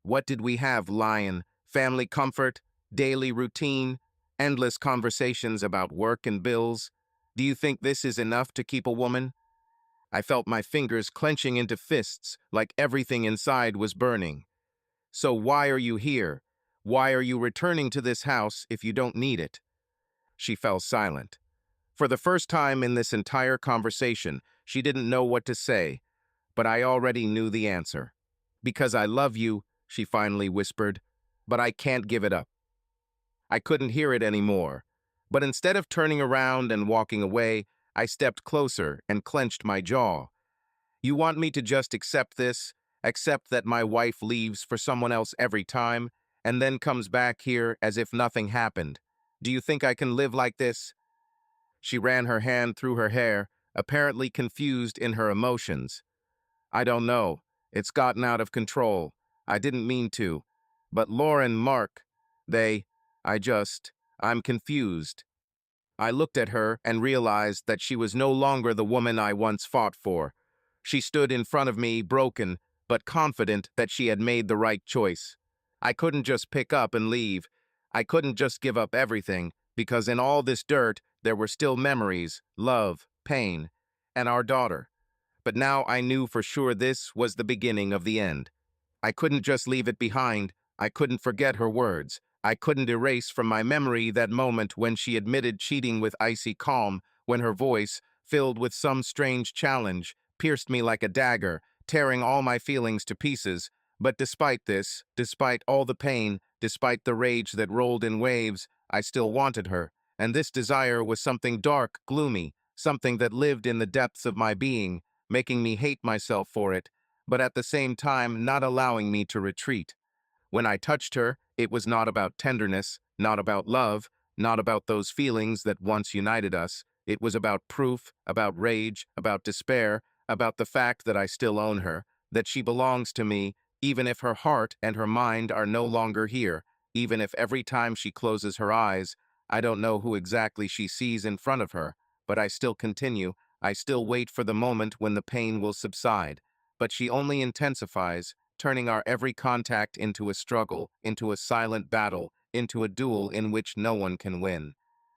"What did we have, Lion? Family comfort, daily routine, endless conversations about work and bills. Do you think this is enough to keep a woman?" I felt my fingers clenching into fists, like everything inside was burning. "So why are you here? Why are you returning to this house if you don't need it?" She fell silent. For the first time in this entire conversation, she didn't know what to say, but I already knew the answer. "Because I love you," she finally whispered, "but I can't give it up." I couldn't hear it anymore, but instead of turning around and walking away, I stepped closer and clenched my jaw. "You want me to just accept this? Accept that my wife leaves for someone else every time, and then comes back here as if nothing happened? Do you think I can live like this?" She ran her hand through her hair, apparently confused in her emotions. "I don't know. It's gotten out of control. I didn't mean to. But Lauren, Mark, they, I just, I'm confused." I looked at her and realized that she was no longer the woman I once fought for. She stood in front of me, broken, but confident that she had made the right choice. I couldn't just pick up and leave. I couldn't just give up everything, because in all this dirt, there were still memories, love, pain, and our daughter. But now I knew for sure this was the beginning of the end. I couldn't just leave it behind. I couldn't forget her words. I couldn't erase from my memory that moment when she admitted cheating with icy calm, when her voice, filled with some strange challenge, pierced me like a dagger, tearing all my feelings to pieces. But despite this, despite all the pain, despite the rage that rolled in waves, I still wanted her. And this desire was something dark, gloomy, something that lived in the depths of my being, making me hate myself for it, but at the same time not allowing me to retreat. When I touched her, it was not about tenderness, not about love, not about those feelings that once united us. It was about proof, about rage, about despair, about the fact that I still own her, that she belongs to me, even if her heart and her mind are no longer here, even if every time she closes her eyes, I don't know who exactly she sees in front of her, but I still continue. I still wait for the moment when the pain will subside. But she only intensifies, turning our every contact into a struggle, into a silent battle, into a duel in which no one can win.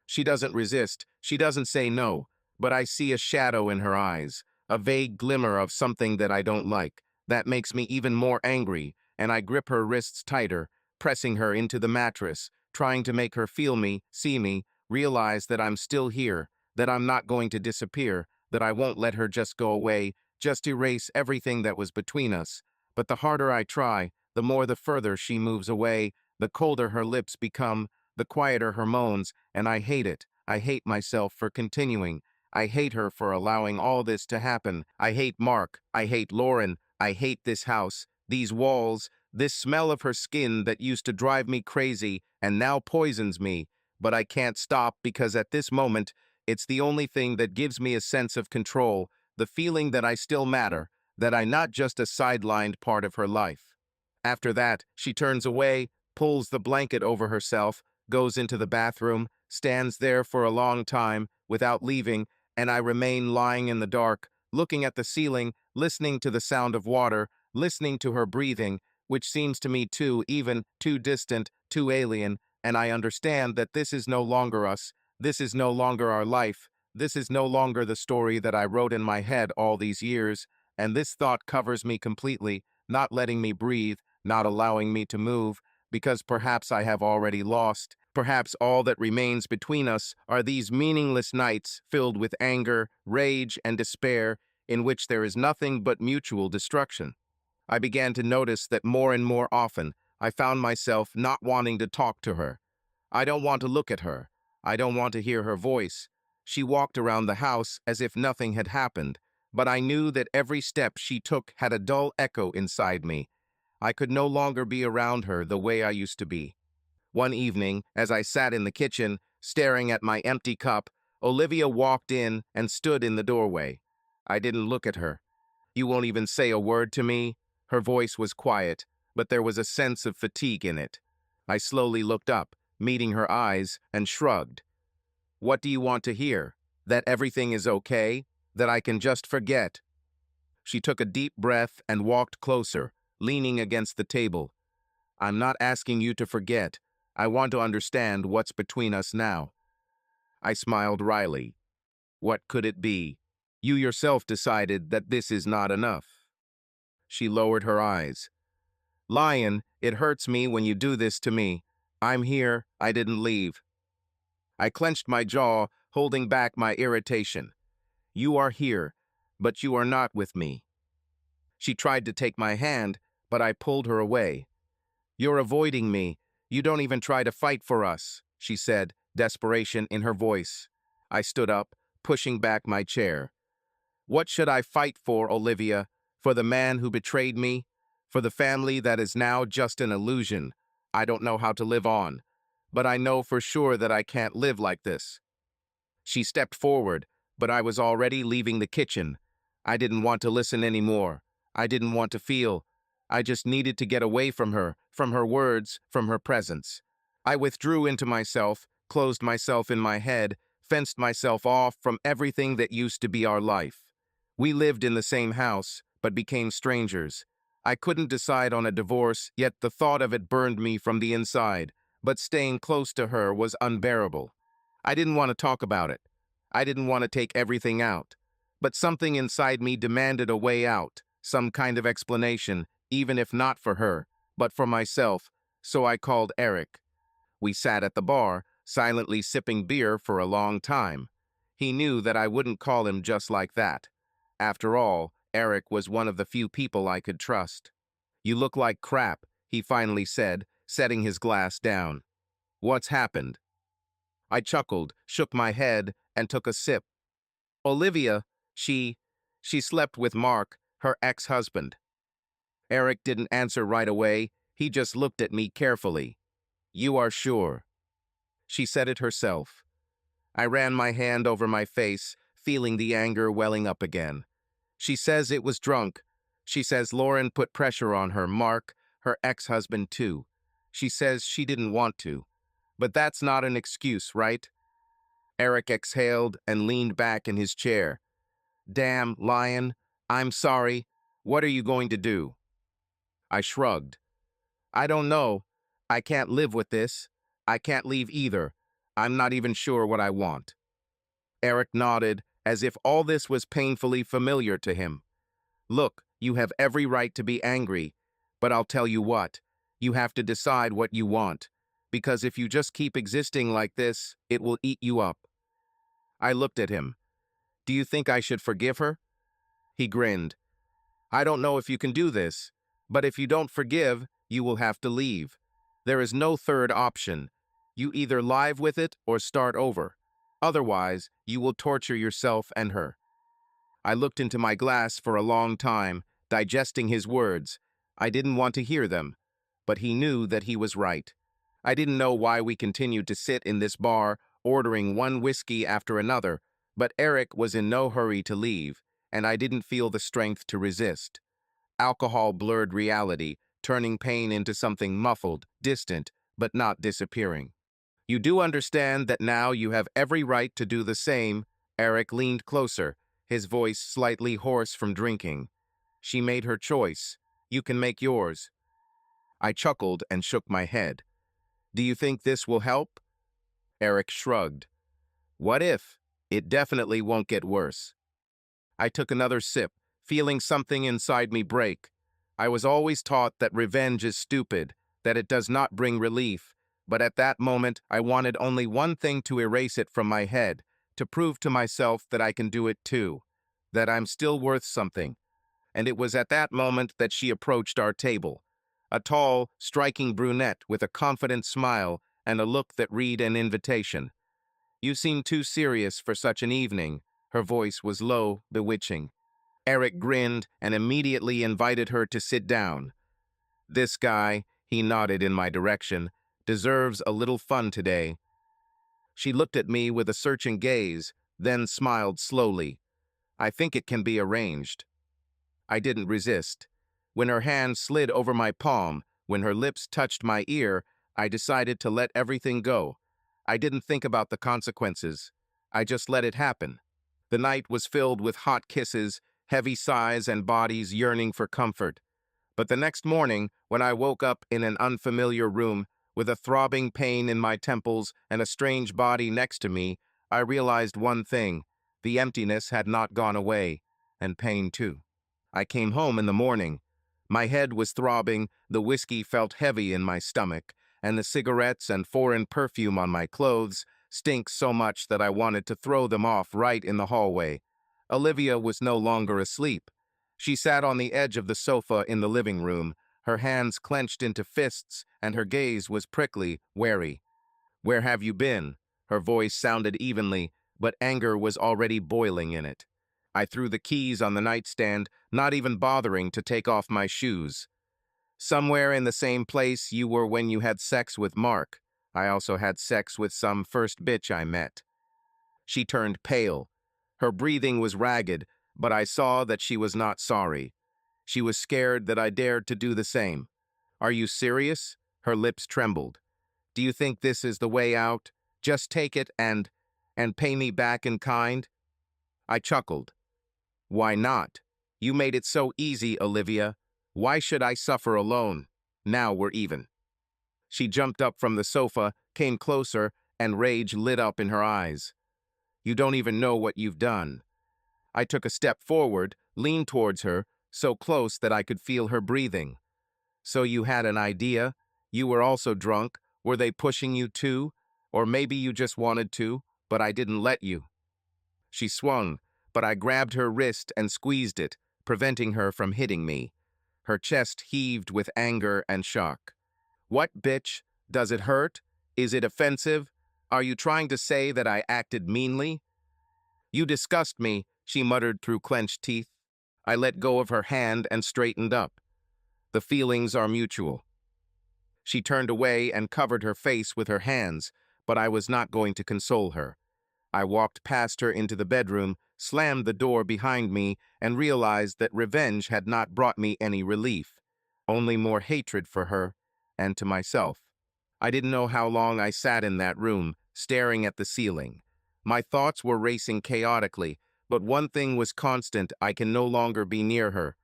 She doesn't resist, she doesn't say no, but I see a shadow in her eyes, a vague glimmer of something that I don't like. That makes me even more angry, and I grip her wrists tighter, pressing her into the mattress, trying to make her feel me, see me, realize that I'm still here, that I'm not going to disappear, that I won't let her just go away, just erase everything that was between us. But the harder I try, the more the further she moves away, the colder her lips become, the quieter her moans, and I hate it. I hate myself for continuing. I hate her for allowing all this to happen. I hate Mark. I hate Lauren. I hate this house, these walls, this smell of her skin that used to drive me crazy and now poisons me. But I can't stop because at this moment, it's the only thing that gives me a sense of control, the feeling that I still matter, that I'm not just a sidelined part of her life. After that, she turns away, pulls the blanket over herself, goes into the bathroom, stands there for a long time without leaving, and I remain lying in the dark, looking at the ceiling, listening to the sound of water, listening to her breathing, which seems to me too distant, too alien, and I understand that this is no longer us, this is no longer our life, this is no longer the story that I wrote in my head all these years, and this thought covers me completely, not letting me breathe, not allowing me to move, because perhaps I have already lost. Perhaps all that remains between us are these meaningless nights filled with anger, rage, and despair, in which there is nothing but mutual destruction. I began to notice that more and more often I found myself not wanting to talk to her. I don't want to look at her. I don't want to hear her voice. She walked around the house as if nothing had happened, but I knew that every step she took had a dull echo inside me. I could no longer be around her the way I used to be. One evening, as I sat in the kitchen, staring at my empty cup, Olivia walked in and stood in the doorway. I didn't look at her. "You won't even say a word to me?" Her voice was quiet, but there was a sense of fatigue in it. I slowly looked up, meeting her eyes, and shrugged. "What do you want to hear? That everything is okay? That I can just forget?" She took a deep breath and walked closer, leaning against the table. "I'm not asking you to forget. I want to understand what's between us now." I smiled wryly. "What could it be? You yourself decided that this is not enough." She lowered her eyes. "Lion, it hurts me when you do this to me. I'm here, I didn't leave." I clenched my jaw, holding back my irritation. "You are here, but you are not with me." She tried to take my hand, but I pulled her away. "You're avoiding me. You don't even try to fight for us," she said, desperation in her voice. I stood up, pushing back my chair. "What should I fight for, Olivia? For the man who betrayed me? For the family that is now just an illusion? I don't know how to live on, but I know for sure that I can't live like this." She stepped forward, but I was already leaving the kitchen. I didn't want to listen anymore. I didn't want to feel. I just needed to get away from her words, from her presence. I withdrew into myself, closed myself in my head, fenced myself off from everything that used to be our life. We lived in the same house, but became strangers. I couldn't decide on a divorce, yet the thought of it burned me from the inside, but staying close to her was unbearable. I didn't want to talk about it. I didn't want to take everything out. But something inside me demanded a way out, some kind of explanation, even if not for her, but for myself. So I called Eric. We sat at the bar, silently sipping beer for a long time. He knew that I wouldn't call him just like that. After all, Eric was one of the few people I could trust. "You look like crap," he finally said, setting his glass down. "What's happened?" I chuckled, shook my head, and took a sip. "Olivia, she slept with Mark, her ex-husband." Eric didn't answer right away. He just looked at me carefully. "You are sure?" "She said it herself." I ran my hand over my face, feeling the anger welling up again. "She says it was drunk. She says Lauren put pressure on her, Mark, her ex-husband too. She says she didn't want to. But that's not an excuse, right?" Eric exhaled and leaned back in his chair. "Damn, Lion, I'm sorry. What are you going to do?" I shrugged. "I don't know. I can't live with this. I can't leave either. I'm not even sure what I want." Eric nodded, as if all this was painfully familiar to him. "Look, you have every right to be angry, but I'll tell you what, you have to decide what you want, because if you just keep existing like this, it will eat you up." I looked at him. "Do you think I should forgive her?" He grinned. "I don't know if you can do this, but if you don't forgive, you will have to leave. There is no third option. You either live with it or start over. Otherwise, you will torture yourself and her." I looked into my glass for a long time, digesting his words. I didn't want to hear them, but he knew that he was right. I didn't know why we continued to sit in this bar, ordering one whiskey after another, but Eric was in no hurry to leave, and I didn't feel the strength to resist. Alcohol blurred reality, turning pain into something muffled, distant, but not disappearing. "You do understand that now you have every right to do the same." Eric leaned closer, his voice slightly hoarse from drinking. "She made her choice. You can make yours." I chuckled and shook my head. "Do you think this will help?" Eric shrugged. "What if? It definitely won't get worse." I took another sip, feeling something inside me break. I was always taught that revenge is stupid, that it does not bring relief, but at that moment I wanted only one thing to erase it from my head, to prove to myself that I can do it too, that I'm still worth something. And it was at that moment that she approached our table. A tall, striking brunette with a confident smile and a look that read an invitation. "You seem too serious for such an evening." Her voice was low, bewitching. Eric grinned and immediately invited her to sit down. "This guy," he nodded in my direction, "deserves a little fun today." She looked at me with a searching gaze, then smiled slowly. "I think it can be arranged." I didn't resist. When her hand slid over my palm, when her lips touched my ear, I decided to let everything go. I didn't think about the consequences. I just let it happen. The night was filled with hot kisses, heavy sighs, and bodies yearning for comfort. But the next morning, when I woke up in an unfamiliar room, with a throbbing pain in my temples and a strange body next to me, I realized one thing: the emptiness had not gone away, and pain too. I came home in the morning. My head was throbbing, the whiskey felt heavy in my stomach, and the cigarettes and foreign perfume on my clothes stink so much that I wanted to throw them off right in the hallway. Olivia was no longer asleep. She sat on the edge of the sofa in the living room, her hands clenched into fists, and her gaze was prickly, wary. "Where have you been?" Her voice sounded evenly, but anger was already boiling in it. I threw the keys on the nightstand, not even bothering to take off my shoes. "Somewhere in the same place you were when you had sex with Mark. I also had sex with some first bitch I met." She turned pale. Her breathing was ragged, but I saw that she was not sorry. She was scared that I dared to do the same. "Are you serious?" Her lips trembled. "Do you think this is the way out? Just take it and pay me back in kind?" I chuckled. "Why not? You made it so easy, Olivia. Why should I suffer alone? Now we're even." She jumped up from the sofa, came closer, and rage lit up in her eyes. "You don't even know what you've done." I took a step forward, leaned towards her, so close that I could feel her breathing. "So you had an idea? You were also drunk. Were they pushing you too? Or maybe you just wanted to, but I didn't let you. She swung, but I grabbed her wrist and squeezed it, preventing her from hitting me. Her chest heaved with anger and shock. What, bitch? Does it hurt? Is it offensive? Are you trying to say that I acted meanly? You disgust me, she muttered through clenched teeth. I let go of her hand and straightened up. The feelings are mutual. She turned away and covered her face with her hands, but I was not going to console her. I walked past her into the bedroom, slammed the door behind me, and realized that revenge had not brought me any relief, only more hatred for her and to myself. I didn't know how long I sat in that room, staring at the ceiling. My thoughts were racing chaotically, but one thing was constant: I can no longer be near her.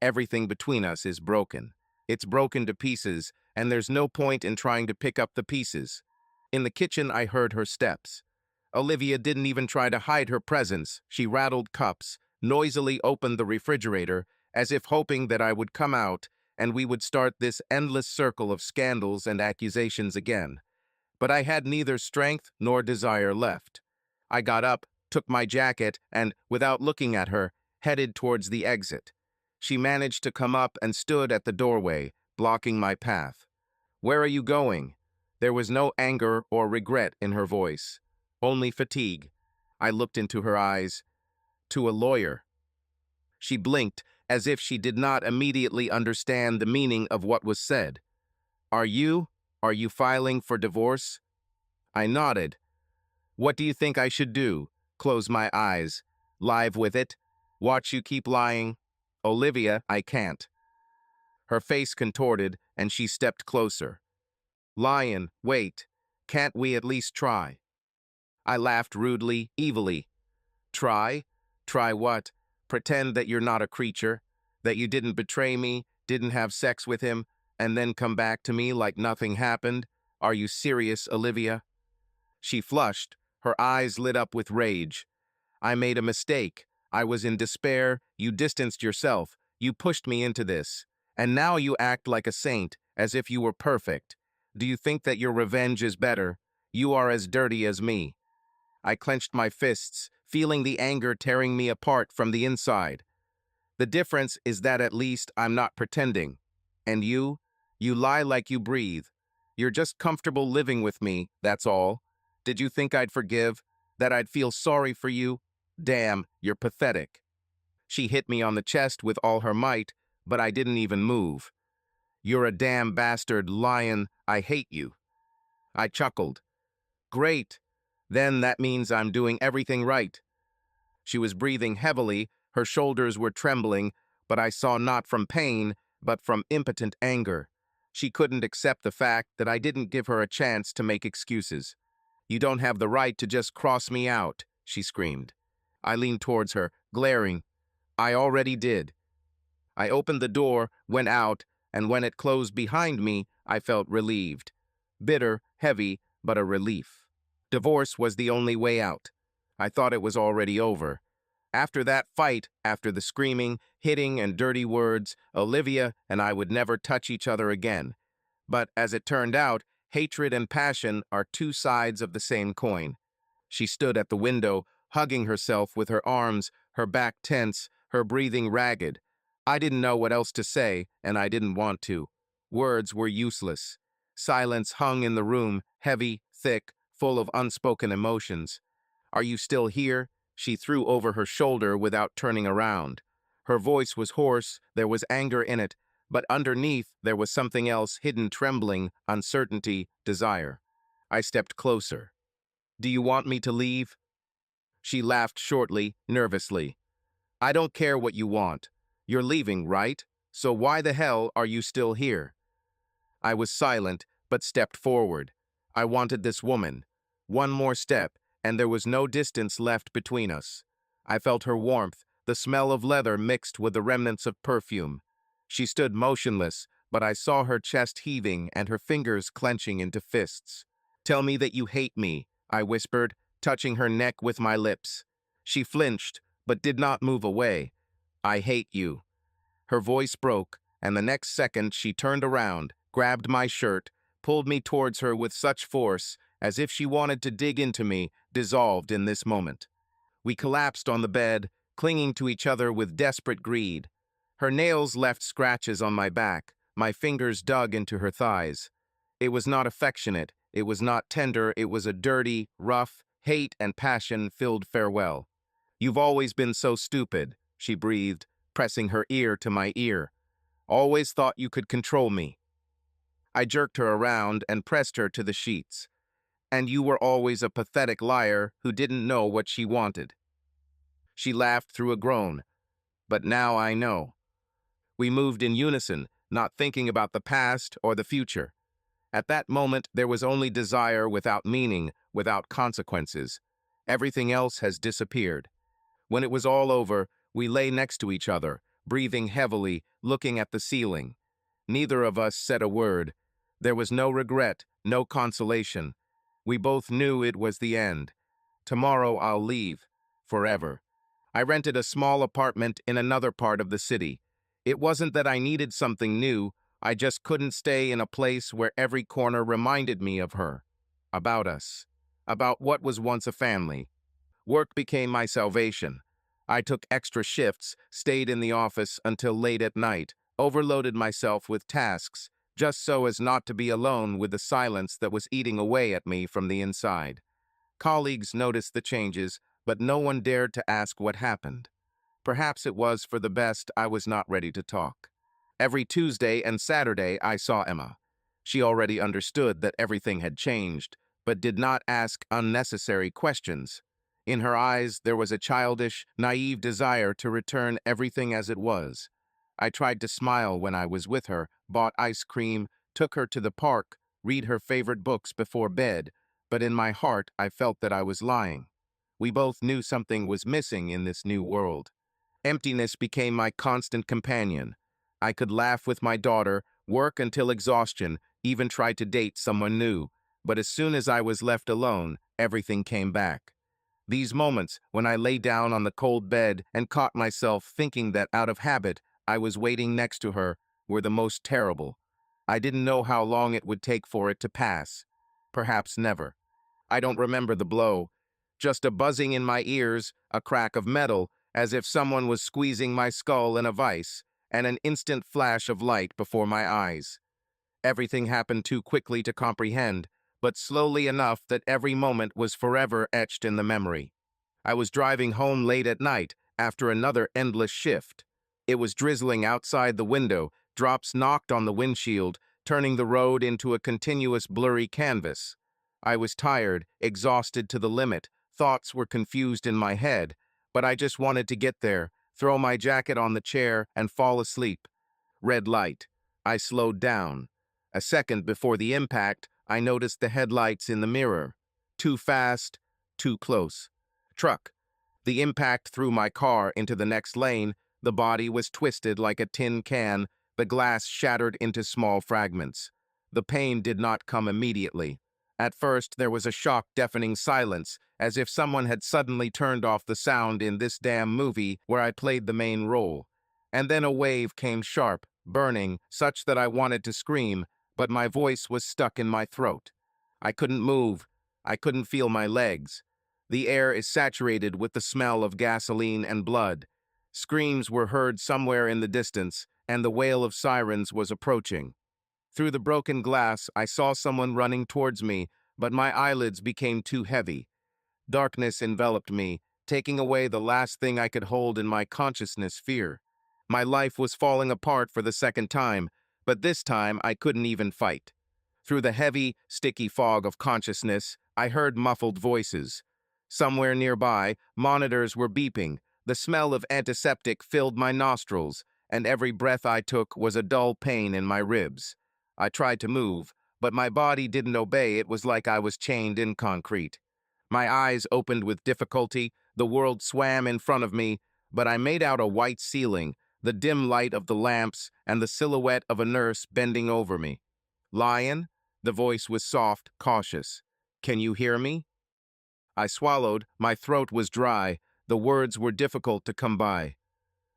Everything between us is broken. It's broken to pieces, and there's no point in trying to pick up the pieces. In the kitchen, I heard her steps. Olivia didn't even try to hide her presence. She rattled cups, noisily opened the refrigerator, as if hoping that I would come out and we would start this endless circle of scandals and accusations again. But I had neither strength nor desire left. I got up, took my jacket, and, without looking at her, headed towards the exit. She managed to come up and stood at the doorway, blocking my path. "Where are you going?" There was no anger or regret in her voice, only fatigue. I looked into her eyes. "To a lawyer." She blinked, as if she did not immediately understand the meaning of what was said. Are you filing for divorce?" I nodded. "What do you think I should do? Close my eyes? Live with it? Watch you keep lying?" "Olivia, I can't." Her face contorted, and she stepped closer. "Lion, wait. Can't we at least try?" I laughed rudely, evilly. "Try? Try what? Pretend that you're not a creature, that you didn't betray me, didn't have sex with him, and then come back to me like nothing happened? Are you serious, Olivia?" She flushed, her eyes lit up with rage. "I made a mistake. I was in despair. You distanced yourself. You pushed me into this. And now you act like a saint, as if you were perfect. Do you think that your revenge is better? You are as dirty as me." I clenched my fists, feeling the anger tearing me apart from the inside. "The difference is that at least I'm not pretending. And you lie like you breathe. You're just comfortable living with me, that's all. Did you think I'd forgive? That I'd feel sorry for you? Damn, you're pathetic." She hit me on the chest with all her might, but I didn't even move. "You're a damn bastard, Lion. I hate you." I chuckled. "Great. Then that means I'm doing everything right." She was breathing heavily, her shoulders were trembling, but I saw not from pain, but from impotent anger. She couldn't accept the fact that I didn't give her a chance to make excuses. "You don't have the right to just cross me out," she screamed. I leaned towards her, glaring. "I already did." I opened the door, went out, and when it closed behind me, I felt relieved. Bitter, heavy, but a relief. Divorce was the only way out. I thought it was already over. After that fight, after the screaming, hitting, and dirty words, Olivia and I would never touch each other again. But as it turned out, hatred and passion are two sides of the same coin. She stood at the window, hugging herself with her arms, her back tense, her breathing ragged. I didn't know what else to say, and I didn't want to. Words were useless. Silence hung in the room, heavy, thick, full of unspoken emotions. "Are you still here?" She threw over her shoulder without turning around. Her voice was hoarse, there was anger in it, but underneath there was something else, hidden trembling, uncertainty, desire. I stepped closer. "Do you want me to leave?" She laughed shortly, nervously. "I don't care what you want. You're leaving, right? So why the hell are you still here?" I was silent, but stepped forward. I wanted this woman. One more step, and there was no distance left between us. I felt her warmth, the smell of leather mixed with the remnants of perfume. She stood motionless, but I saw her chest heaving and her fingers clenching into fists. "Tell me that you hate me," I whispered, touching her neck with my lips. She flinched, but did not move away. "I hate you." Her voice broke, and the next second she turned around, grabbed my shirt, pulled me towards her with such force, as if she wanted to dig into me, dissolved in this moment. We collapsed on the bed, clinging to each other with desperate greed. Her nails left scratches on my back, my fingers dug into her thighs. It was not affectionate, it was not tender, it was a dirty, rough, hate and passion-filled farewell. "You've always been so stupid," she breathed, pressing her ear to my ear. "Always thought you could control me." I jerked her around and pressed her to the sheets. "And you were always a pathetic liar who didn't know what she wanted." She laughed through a groan. "But now I know." We moved in unison, not thinking about the past or the future. At that moment, there was only desire without meaning, without consequences. Everything else has disappeared. When it was all over, we lay next to each other, breathing heavily, looking at the ceiling. Neither of us said a word. There was no regret, no consolation. We both knew it was the end. Tomorrow I'll leave. Forever. I rented a small apartment in another part of the city. It wasn't that I needed something new, I just couldn't stay in a place where every corner reminded me of her. About us. About what was once a family. Work became my salvation. I took extra shifts, stayed in the office until late at night, overloaded myself with tasks, just so as not to be alone with the silence that was eating away at me from the inside. Colleagues noticed the changes, but no one dared to ask what happened. Perhaps it was for the best I was not ready to talk. Every Tuesday and Saturday I saw Emma. She already understood that everything had changed, but did not ask unnecessary questions. In her eyes there was a childish, naive desire to return everything as it was. I tried to smile when I was with her, bought ice cream, took her to the park, read her favorite books before bed, but in my heart I felt that I was lying. We both knew something was missing in this new world. Emptiness became my constant companion. I could laugh with my daughter, work until exhaustion, even try to date someone new, but as soon as I was left alone, everything came back. These moments, when I lay down on the cold bed and caught myself thinking that out of habit I was waiting next to her, were the most terrible. I didn't know how long it would take for it to pass. Perhaps never. I don't remember the blow. Just a buzzing in my ears, a crack of metal, as if someone was squeezing my skull in a vice, and an instant flash of light before my eyes. Everything happened too quickly to comprehend, but slowly enough that every moment was forever etched in the memory. I was driving home late at night, after another endless shift. It was drizzling outside the window, drops knocked on the windshield, turning the road into a continuous blurry canvas. I was tired, exhausted to the limit, thoughts were confused in my head, but I just wanted to get there, throw my jacket on the chair, and fall asleep. Red light. I slowed down. A second before the impact, I noticed the headlights in the mirror. Too fast, too close. Truck. The impact threw my car into the next lane. The body was twisted like a tin can, the glass shattered into small fragments. The pain did not come immediately. At first, there was a shock, deafening silence, as if someone had suddenly turned off the sound in this damn movie where I played the main role. And then a wave came sharp, burning, such that I wanted to scream, but my voice was stuck in my throat. I couldn't move. I couldn't feel my legs. The air is saturated with the smell of gasoline and blood. Screams were heard somewhere in the distance, and the wail of sirens was approaching. Through the broken glass, I saw someone running towards me, but my eyelids became too heavy. Darkness enveloped me, taking away the last thing I could hold in my consciousness, fear. My life was falling apart for the second time, but this time I couldn't even fight. Through the heavy, sticky fog of consciousness, I heard muffled voices. Somewhere nearby, monitors were beeping. The smell of antiseptic filled my nostrils, and every breath I took was a dull pain in my ribs. I tried to move, but my body didn't obey. It was like I was chained in concrete. My eyes opened with difficulty, the world swam in front of me, but I made out a white ceiling, the dim light of the lamps, and the silhouette of a nurse bending over me. "Lion?" The voice was soft, cautious. "Can you hear me?" I swallowed, my throat was dry, the words were difficult to come by.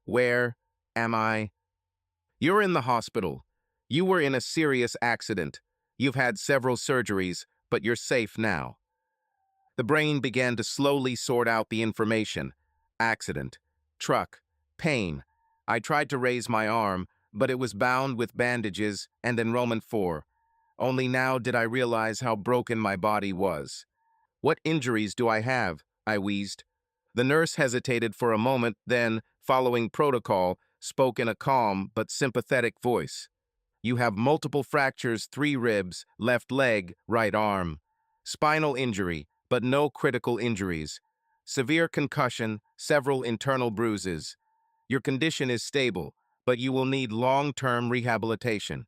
"Where am I?" "You're in the hospital. You were in a serious accident. You've had several surgeries, but you're safe now. The brain began to slowly sort out the information. Accident. Truck. Pain. I tried to raise my arm, but it was bound with bandages and enrollment 4. Only now did I realize how broken my body was. What injuries do I have? I wheezed. The nurse hesitated for a moment, then, following protocol, spoke in a calm but sympathetic voice. You have multiple fractures, 3 ribs, left leg, right arm. Spinal injury, but no critical injuries. Severe concussion, several internal bruises. Your condition is stable, but you will need long-term rehabilitation.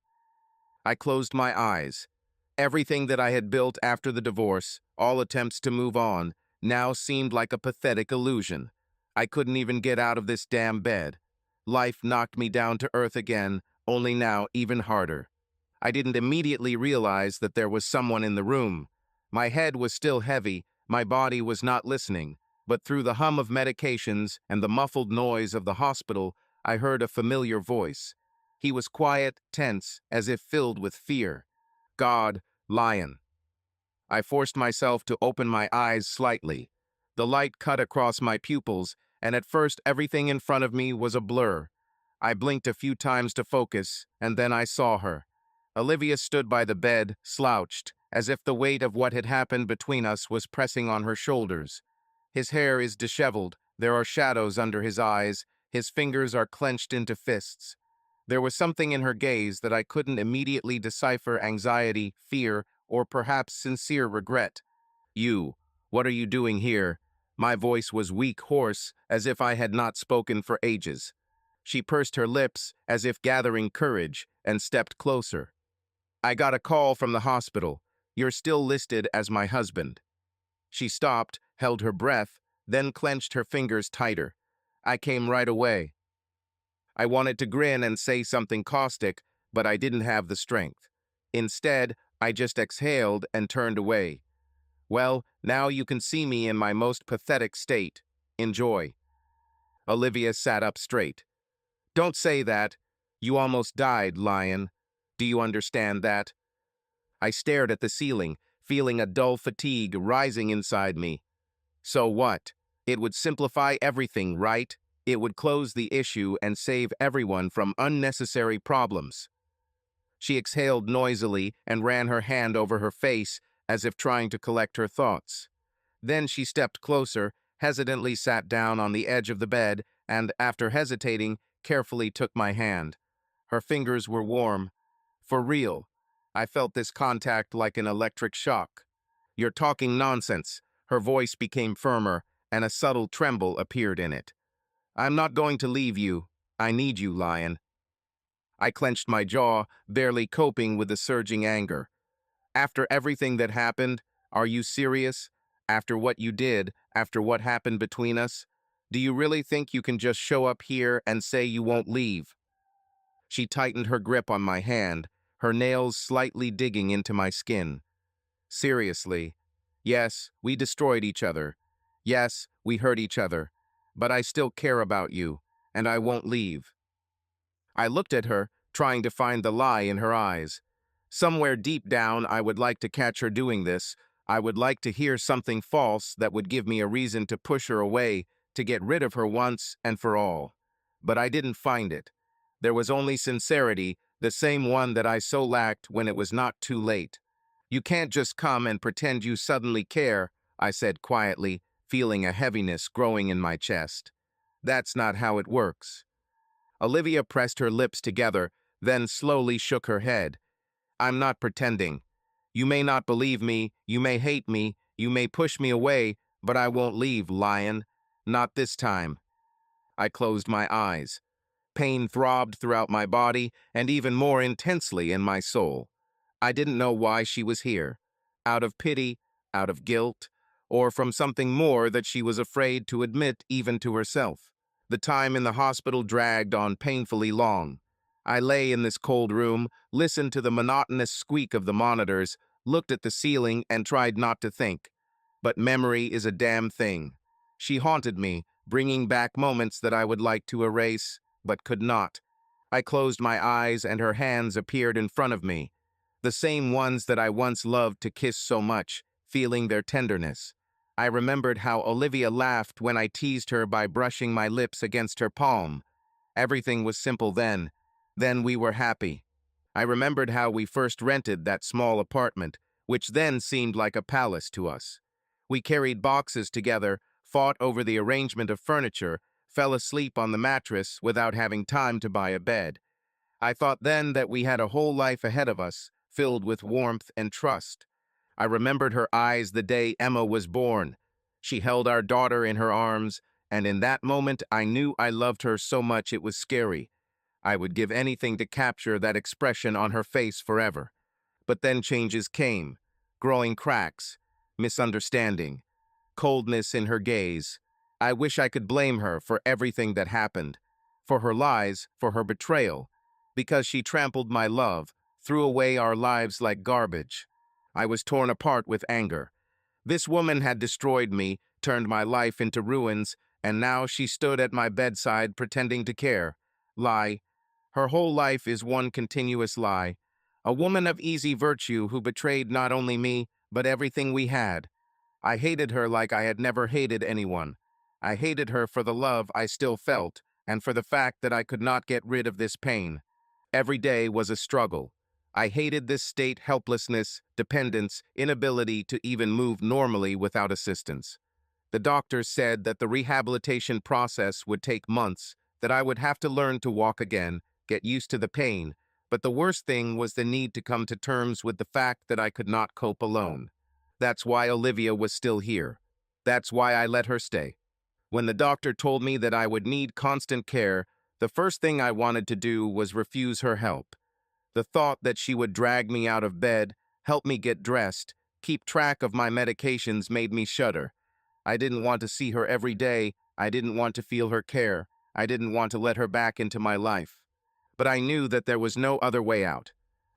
I closed my eyes. Everything that I had built after the divorce, all attempts to move on, now seemed like a pathetic illusion. I couldn't even get out of this damn bed. Life knocked me down to earth again, only now even harder. I didn't immediately realize that there was someone in the room. My head was still heavy, my body was not listening, but through the hum of medications and the muffled noise of the hospital, I heard a familiar voice. He was quiet, tense, as if filled with fear. God, Lion. I forced myself to open my eyes slightly. The light cut across my pupils, and at first everything in front of me was a blur. I blinked a few times to focus, and then I saw her. Olivia stood by the bed, slouched, as if the weight of what had happened between us was pressing on her shoulders. His hair is disheveled, there are shadows under his eyes, his fingers are clenched into fists. There was something in her gaze that I couldn't immediately decipher: anxiety, fear, or perhaps sincere regret. You, what are you doing here? My voice was weak, hoarse, as if I had not spoken for ages. She pursed her lips, as if gathering courage, and stepped closer. I got a call from the hospital. You're still listed as my husband. She stopped, held her breath, then clenched her fingers tighter. I came right away. I wanted to grin and say something caustic, but I didn't have the strength. Instead, I just exhaled and turned away. Well, now you can see me in my most pathetic state. Enjoy. Olivia sat up straight. Don't say that. You almost died, Lion. Do you understand that? I stared at the ceiling, feeling a dull fatigue rising inside me. So what? It would simplify everything, right? It would close the issue and save everyone from unnecessary problems. She exhaled noisily and ran her hand over her face as if trying to collect her thoughts. Then she stepped closer, hesitantly sat down on the edge of the bed, and, after hesitating, carefully took my hand. Her fingers were warm. For real. I felt this contact like an electric shock. You're talking nonsense. Her voice became firmer, and a subtle tremble appeared in it. I'm not going to leave you. I need you, Lion. I clenched my jaw, barely coping with the surging anger. After everything that happened, are you serious? After what you did, after what happened between us? Do you really think you can just show up here and say you won't leave? She tightened her grip on my hand, her nails slightly digging into my skin. Seriously. Yes, we destroyed each other. Yes, we hurt each other. But I still care about you, and I won't leave. I looked at her, trying to find the lie in her eyes. Somewhere deep down, I would like to catch her doing this. I would like to hear something false that would give me a reason to push her away, to get rid of her once and for all. But I didn't find it. There was only sincerity, the same one that I so lacked when it was not too late. You can't just come and pretend you suddenly care, I said quietly, feeling a heaviness growing in my chest. That's not how it works. Olivia pressed her lips together, then slowly shook her head. I'm not pretending. You may not believe me, you may hate me, you may push me away, but I won't leave, Lion. Not this time. I closed my eyes. Pain throbbed throughout my body and even more intensely in my soul. I didn't know why she was here. Out of pity, out of guilt, or from something more that she was afraid to admit even to herself. The time in the hospital dragged on painfully long. I lay in this cold room, listened to the monotonous squeak of the monitors, looked at the ceiling, and tried not to think. But memory is a damn thing. She haunted me, bringing back moments that I would like to erase, but could not. I closed my eyes and her hands appeared in front of me. the same ones that I once loved to kiss so much, feeling their tenderness. I remembered how Olivia laughed when I teased her by brushing my lips against her palm. Everything was simple then. Then we were happy. I remembered how we first rented that small apartment, which then seemed like a palace to us. We carried boxes together, fought over the arrangement of furniture, fell asleep on the mattress without having time to buy a bed. I thought then that we had a whole life ahead of us, filled with warmth and trust. I remembered her eyes the day Emma was born. She held our daughter in her arms, and in that moment I knew I loved her so much it was scary. I would give anything to capture that expression on her face forever. But then changes came, growing cracks, misunderstanding, coldness in her gaze. I wish I could blame her for everything that happened, for her lies, for her betrayal, because she trampled my love, threw away our lives like garbage. I was torn apart with anger. This woman had destroyed me, turned my life into ruins, and now she stood at my bedside pretending to care. Lie. Her whole life is one continuous lie. A woman of easy virtue who betrayed not only me, but everything we had. I hated her like I had never hated anyone. I hated her for the love I still felt, and for the fact that I could not get rid of this pain. Every day was a struggle. I hated this state, helplessness, dependence, inability to even move normally without assistance. The doctors said that the rehabilitation process would take months, that I would have to learn to walk again, get used to the pain, but the worst thing was the need to come to terms with the fact that I could not cope alone. That's why Olivia was still here. That's why I let her stay. When the doctor told me that I would need constant care, the first thing I wanted to do was refuse her help. The thought that she would drag me out of bed, help me get dressed, keep track of my medications made me shudder. I didn't want to see her every day. I didn't want to feel her care. I didn't want to let her back into my life. But I knew that there was no other way out.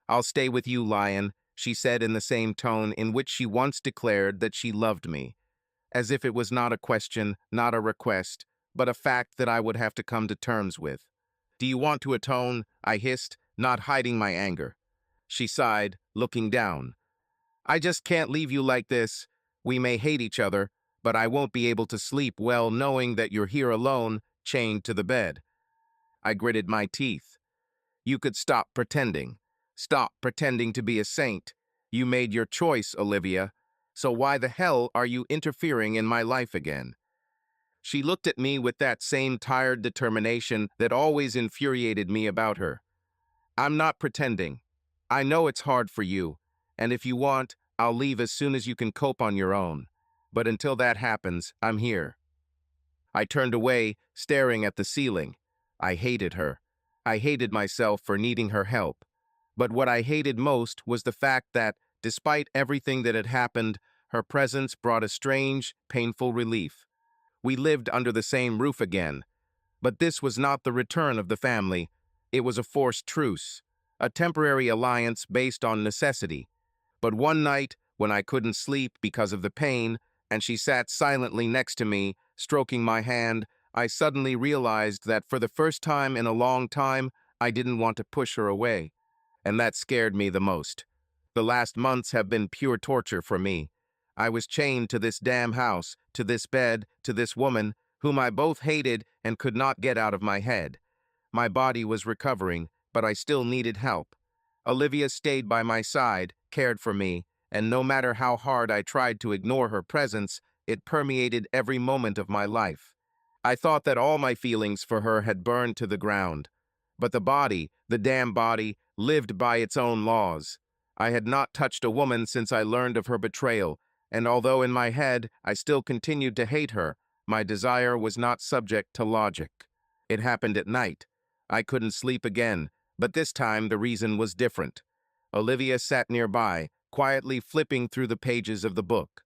"I'll stay with you, Lion," she said in the same tone in which she once declared that she loved me, as if it was not a question, not a request, but a fact that I would have to come to terms with. "Do you want to atone?" I hissed, not hiding my anger. She sighed, looking down. "I just can't leave you like this. We may hate each other, but I won't be able to sleep well knowing that you're here alone, chained to the bed." I gritted my teeth. "You could stop pretending. Stop pretending to be a saint. You made your choice, Olivia. So why the hell are you interfering in my life again?" She looked at me with that same tired determination that always infuriated me about her. "I'm not pretending. I know it's hard for you, and if you want, I'll leave as soon as you can cope on your own. But until that happens, I'm here." I turned away, staring at the ceiling. I hated her. I hated myself for needing her help. But what I hated most was the fact that, despite everything that had happened, her presence brought a strange, painful relief. We lived under the same roof again. But this was not the return of the family. It was a forced truce, a temporary alliance based on necessity. But one night, when I couldn't sleep because of the pain, and she sat silently next to me, stroking my hand, I suddenly realized that for the first time in a long time, I didn't want to push her away. And that scared me the most. The last months have been pure torture for me. I was chained to this damn house, to this bed, to this woman, whom I both hated and could not get out of my head. My body was recovering, but I still needed help. Olivia stayed by my side, cared for me, and no matter how hard I tried to ignore her presence, it permeated every moment of my life. I thought that all my feelings for her had burned to the ground. But the body, the damn body, lived by its own laws. I had not touched a woman since I learned of her betrayal, and although in my head I still continued to hate her, my desire was not subject to logic. It happened at night. I couldn't sleep again, but this time the reason was different. Olivia sat nearby, quietly flipping through the pages of the book.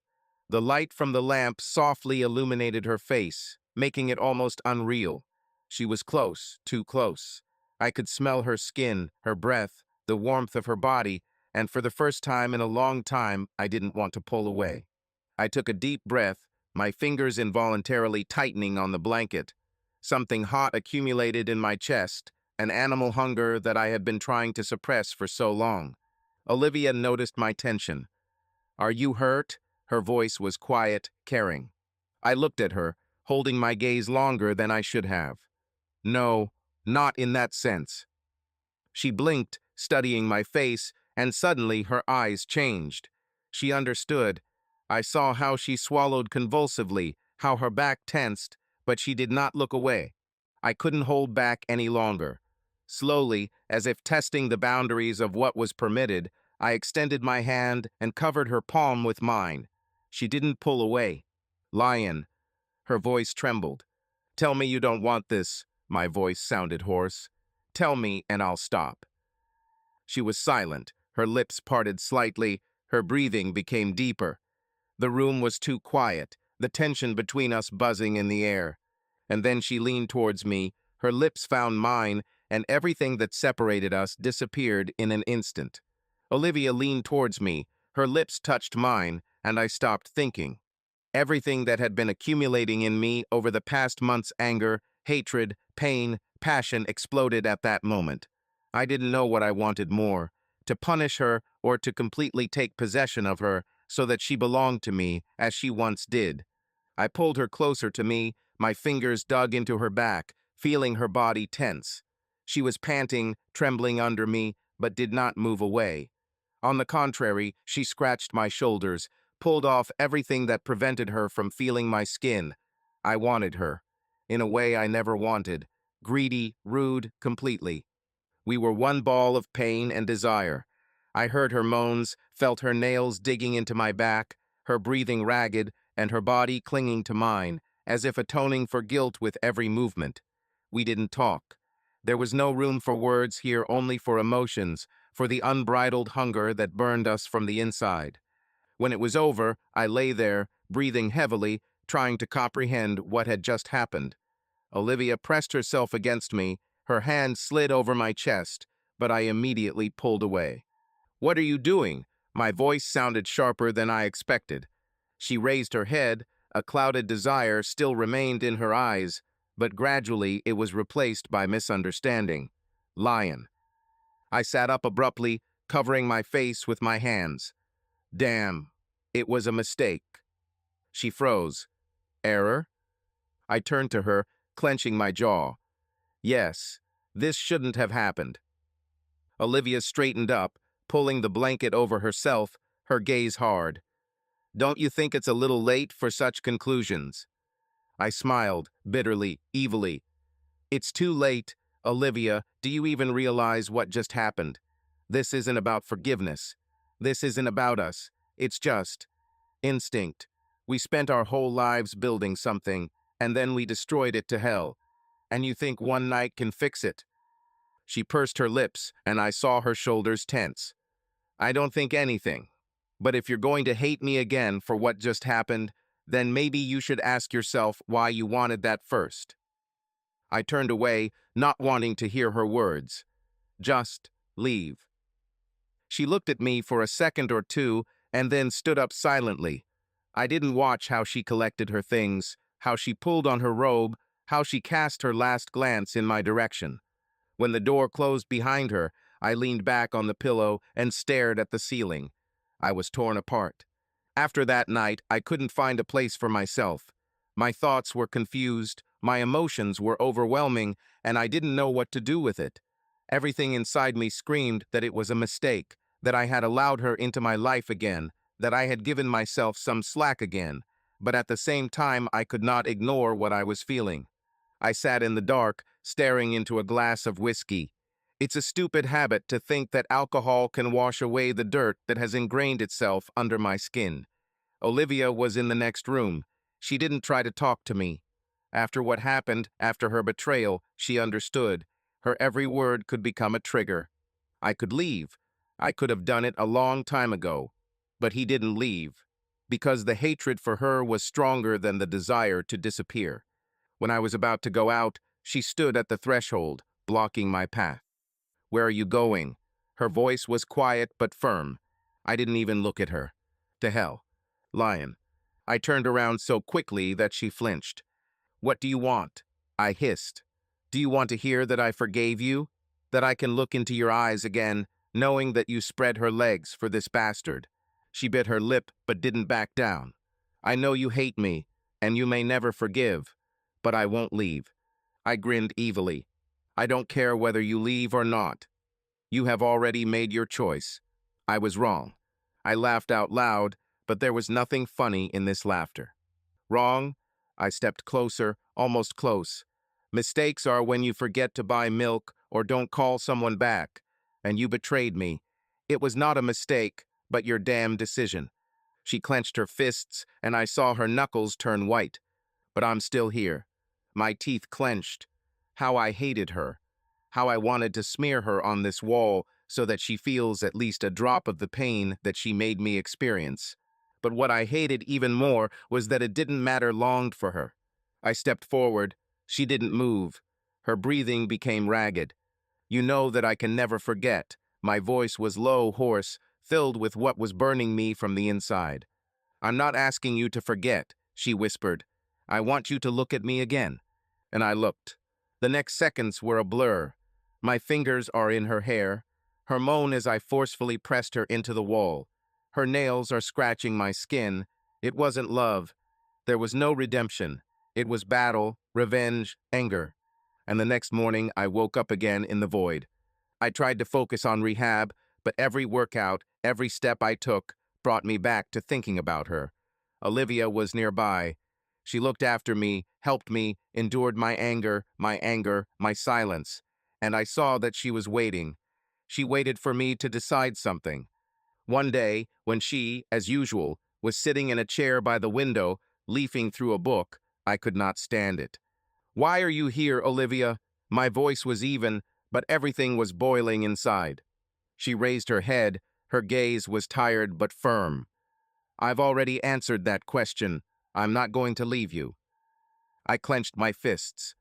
The light from the lamp softly illuminated her face, making it almost unreal. She was close, too close. I could smell her skin, her breath, the warmth of her body, and for the first time in a long time, I didn't want to pull away. I took a deep breath, my fingers involuntarily tightening on the blanket. Something hot accumulated in my chest, an animal hunger that I had been trying to suppress for so long. Olivia noticed my tension. "Are you hurt?" Her voice was quiet, caring. I looked at her, holding my gaze longer than I should have. "No, not in that sense." She blinked, studying my face, and suddenly her eyes changed. She understood. I saw how she swallowed convulsively, how her back tensed, but she did not look away. I couldn't hold back any longer. Slowly, as if testing the boundaries of what was permitted, I extended my hand and covered her palm with mine. She didn't pull away. "Lion." Her voice trembled. "Tell me you don't want this." My voice sounded hoarse. "Tell me and I'll stop." She was silent, her lips parted slightly, her breathing became deeper. The room was too quiet, the tension between us buzzing in the air. And then she leaned towards me, her lips found mine, and everything that separated us disappeared in an instant. Olivia leaned towards me, her lips touched mine, and I stopped thinking. Everything that had been accumulating in me over the past month's anger, hatred, pain, passion exploded at that moment. I didn't know what I wanted more, to punish her or to completely take possession of her so that she belonged to me as she once did. I pulled her closer to me, my fingers dug into her back, feeling her body tense. She was panting, trembling under me, but did not move away. On the contrary, she scratched my shoulders, pulled off everything that prevented her from feeling my skin. I wanted her. In a way I never wanted. Greedy, rude, completely. We were one ball of pain and desire. I heard her moans, felt her nails digging into my back, her breathing ragged, and her body clinging to mine, as if atoning for guilt with every movement. We didn't talk. There was no room for words here, only for emotions, for the unbridled hunger that burned us from the inside. When it was over, I lay there, breathing heavily, trying to comprehend what had just happened. Olivia pressed herself against me, her hand slid over my chest, but I immediately pulled away. "What are you doing?" My voice sounded sharper than I expected. She raised her head, a clouded desire still remained in her eyes, but gradually it was replaced by misunderstanding. "Lion." I sat up abruptly, covering my face with my hands. "Damn, it was a mistake." She froze. "Error?" I turned to her, clenching my jaw. "Yes, this shouldn't have happened." Olivia straightened up, pulling the blanket over herself, her gaze hard. "Don't you think it's a little late for such conclusions?" I smiled, bitterly, evilly. "It's too late. Olivia, do you even realize what just happened? This isn't about forgiveness. This isn't about us. It's just instinct. We spent our whole lives building something, and then we destroyed it to hell. And you think one night can fix it?" She pursed her lips, and I saw her shoulders tense. "I don't think anything. But if you're going to hate me again for what just happened, then maybe you should ask yourself why you wanted that first." I turned away, not wanting to hear her words. "Just leave." She looked at me for a second or two, and then stood up silently. I didn't watch how she collected her things, how she pulled on her robe, how she cast her last glance in my direction. When the door closed behind her, I leaned back on the pillow and stared at the ceiling. I was torn apart. After that night, I couldn't find a place for myself. My thoughts were confused, my emotions were overwhelming, and I didn't know what to do with it. Everything inside me screamed that it was a mistake, that I had allowed her into my life again, that I had given myself some slack again. But at the same time, I could not ignore what I was feeling. I sat in the dark, staring into a glass of whiskey. It's a stupid habit to think that alcohol can wash away the dirt that has ingrained itself under my skin. Olivia was in the next room. She didn't try to talk to me. After what happened, after her betrayal, she understood. Her every word could become a trigger. I could leave. I could have done it a long time ago. But he didn't leave, because the hatred for her was stronger than the desire to disappear. When I was about to go out, she stood at the threshold, blocking my path. "Where are you going?" Her voice was quiet but firm. I didn't even look at her. "To hell." "Lion." I turned around so quickly that she flinched. "What do you want?" I hissed. "Do you want to hear that I forgave you? That I can look into your eyes again, knowing that you spread her legs for this bastard. She bit her lip but didn't back down. I know you hate me, and you may never forgive, but I won't leave. I grinned evilly. I don't care whether you leave or not. You have already made your choice. I was wrong. I laughed out loud, but there was nothing funny in this laughter. Wrong? I stepped closer, almost close. Mistakes are when you forget to buy milk or don't call someone back, and you betrayed me. It was not a mistake, but your damn decision. She clenched her fists, and I saw her knuckles turn white. But I'm still here. My teeth clenched. How I hated her. How I wanted to smear her on this wall so that she feels at least a drop of the pain that she made me experience. But what I hated even more was that it didn't matter long for her. I stepped forward. She didn't move. Her breathing became ragged. You know that I can never forget. My voice was low, hoarse, filled with what was burning me from the inside. I'm not asking you to forget, she whispered. I want you to look at me again. And I looked. The next seconds were a blur. My fingers are in her hair. Her moan as I forcefully pressed her into the wall. Her nails are scratching my skin. It wasn't love. There was no redemption. It was battle, revenge, anger. And the next morning, I woke up again in the void. I tried to focus on rehab, but every workout, every step I took, brought me back to thinking about her. Olivia was nearby. She looked after me, helped me, endured my anger, my silence. And I saw that she was waiting. She waited for me to decide something. One day, when she, as usual, was sitting in a chair by the window, leafing through a book, I could not stand it. Why are you here, Olivia? My voice was even, but everything was boiling inside. She raised her head. Her gaze was tired but firm. I've already answered that question. I'm not going to leave you. I clenched my fists.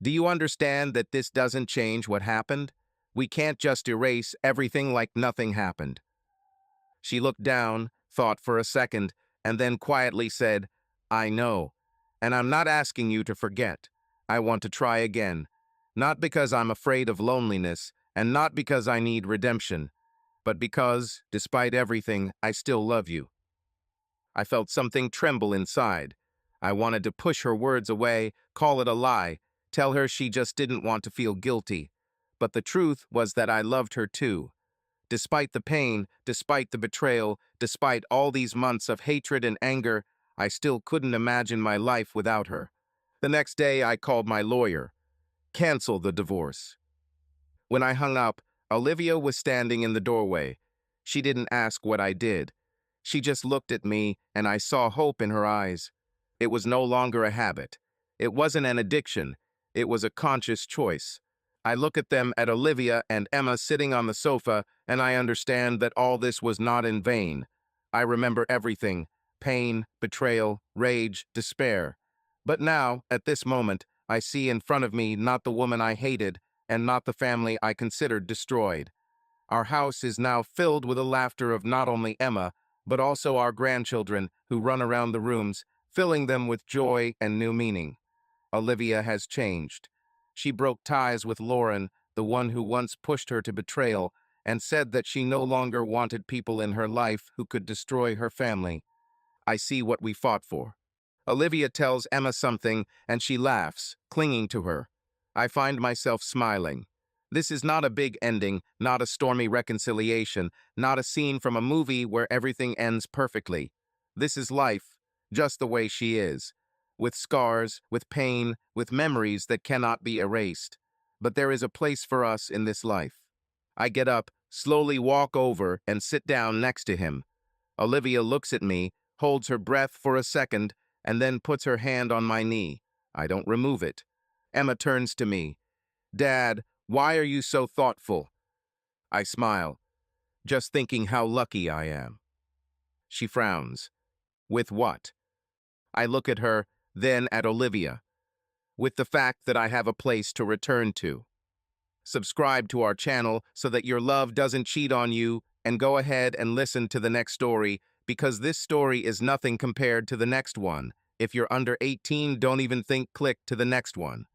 Do you understand that this doesn't change what happened? We can't just erase everything like nothing happened. She looked down, thought for a second, and then quietly said, I know, and I'm not asking you to forget. I want to try again, not because I'm afraid of loneliness, and not because I need redemption, but because, despite everything, I still love you. I felt something tremble inside. I wanted to push her words away, call it a lie, tell her she just didn't want to feel guilty. But the truth was that I loved her too. Despite the pain, despite the betrayal, despite all these months of hatred and anger, I still couldn't imagine my life without her. The next day, I called my lawyer. Cancel the divorce. When I hung up, Olivia was standing in the doorway. She didn't ask what I did. She just looked at me, and I saw hope in her eyes. It was no longer a habit. It wasn't an addiction. It was a conscious choice. I look at them, at Olivia and Emma sitting on the sofa, and I understand that all this was not in vain. I remember everything: pain, betrayal, rage, despair. But now, at this moment, I see in front of me not the woman I hated and not the family I considered destroyed. Our house is now filled with the laughter of not only Emma, but also our grandchildren who run around the rooms, filling them with joy and new meaning. Olivia has changed. She broke ties with Lauren, the one who once pushed her to betrayal, and said that she no longer wanted people in her life who could destroy her family. I see what we fought for. Olivia tells Emma something, and she laughs, clinging to her. I find myself smiling. This is not a big ending, not a stormy reconciliation, not a scene from a movie where everything ends perfectly. This is life, just the way she is, with scars, with pain, with memories that cannot be erased. But there is a place for us in this life. I get up, slowly walk over, and sit down next to him. Olivia looks at me, holds her breath for a second, and then puts her hand on my knee. I don't remove it. Emma turns to me. Dad, why are you so thoughtful? I smile, just thinking how lucky I am. She frowns. With what? I look at her, then at Olivia. With the fact that I have a place to return to. Subscribe to our channel so that your love doesn't cheat on you, and go ahead and listen to the next story, because this story is nothing compared to the next one. If you're under 18, don't even think click to the next one.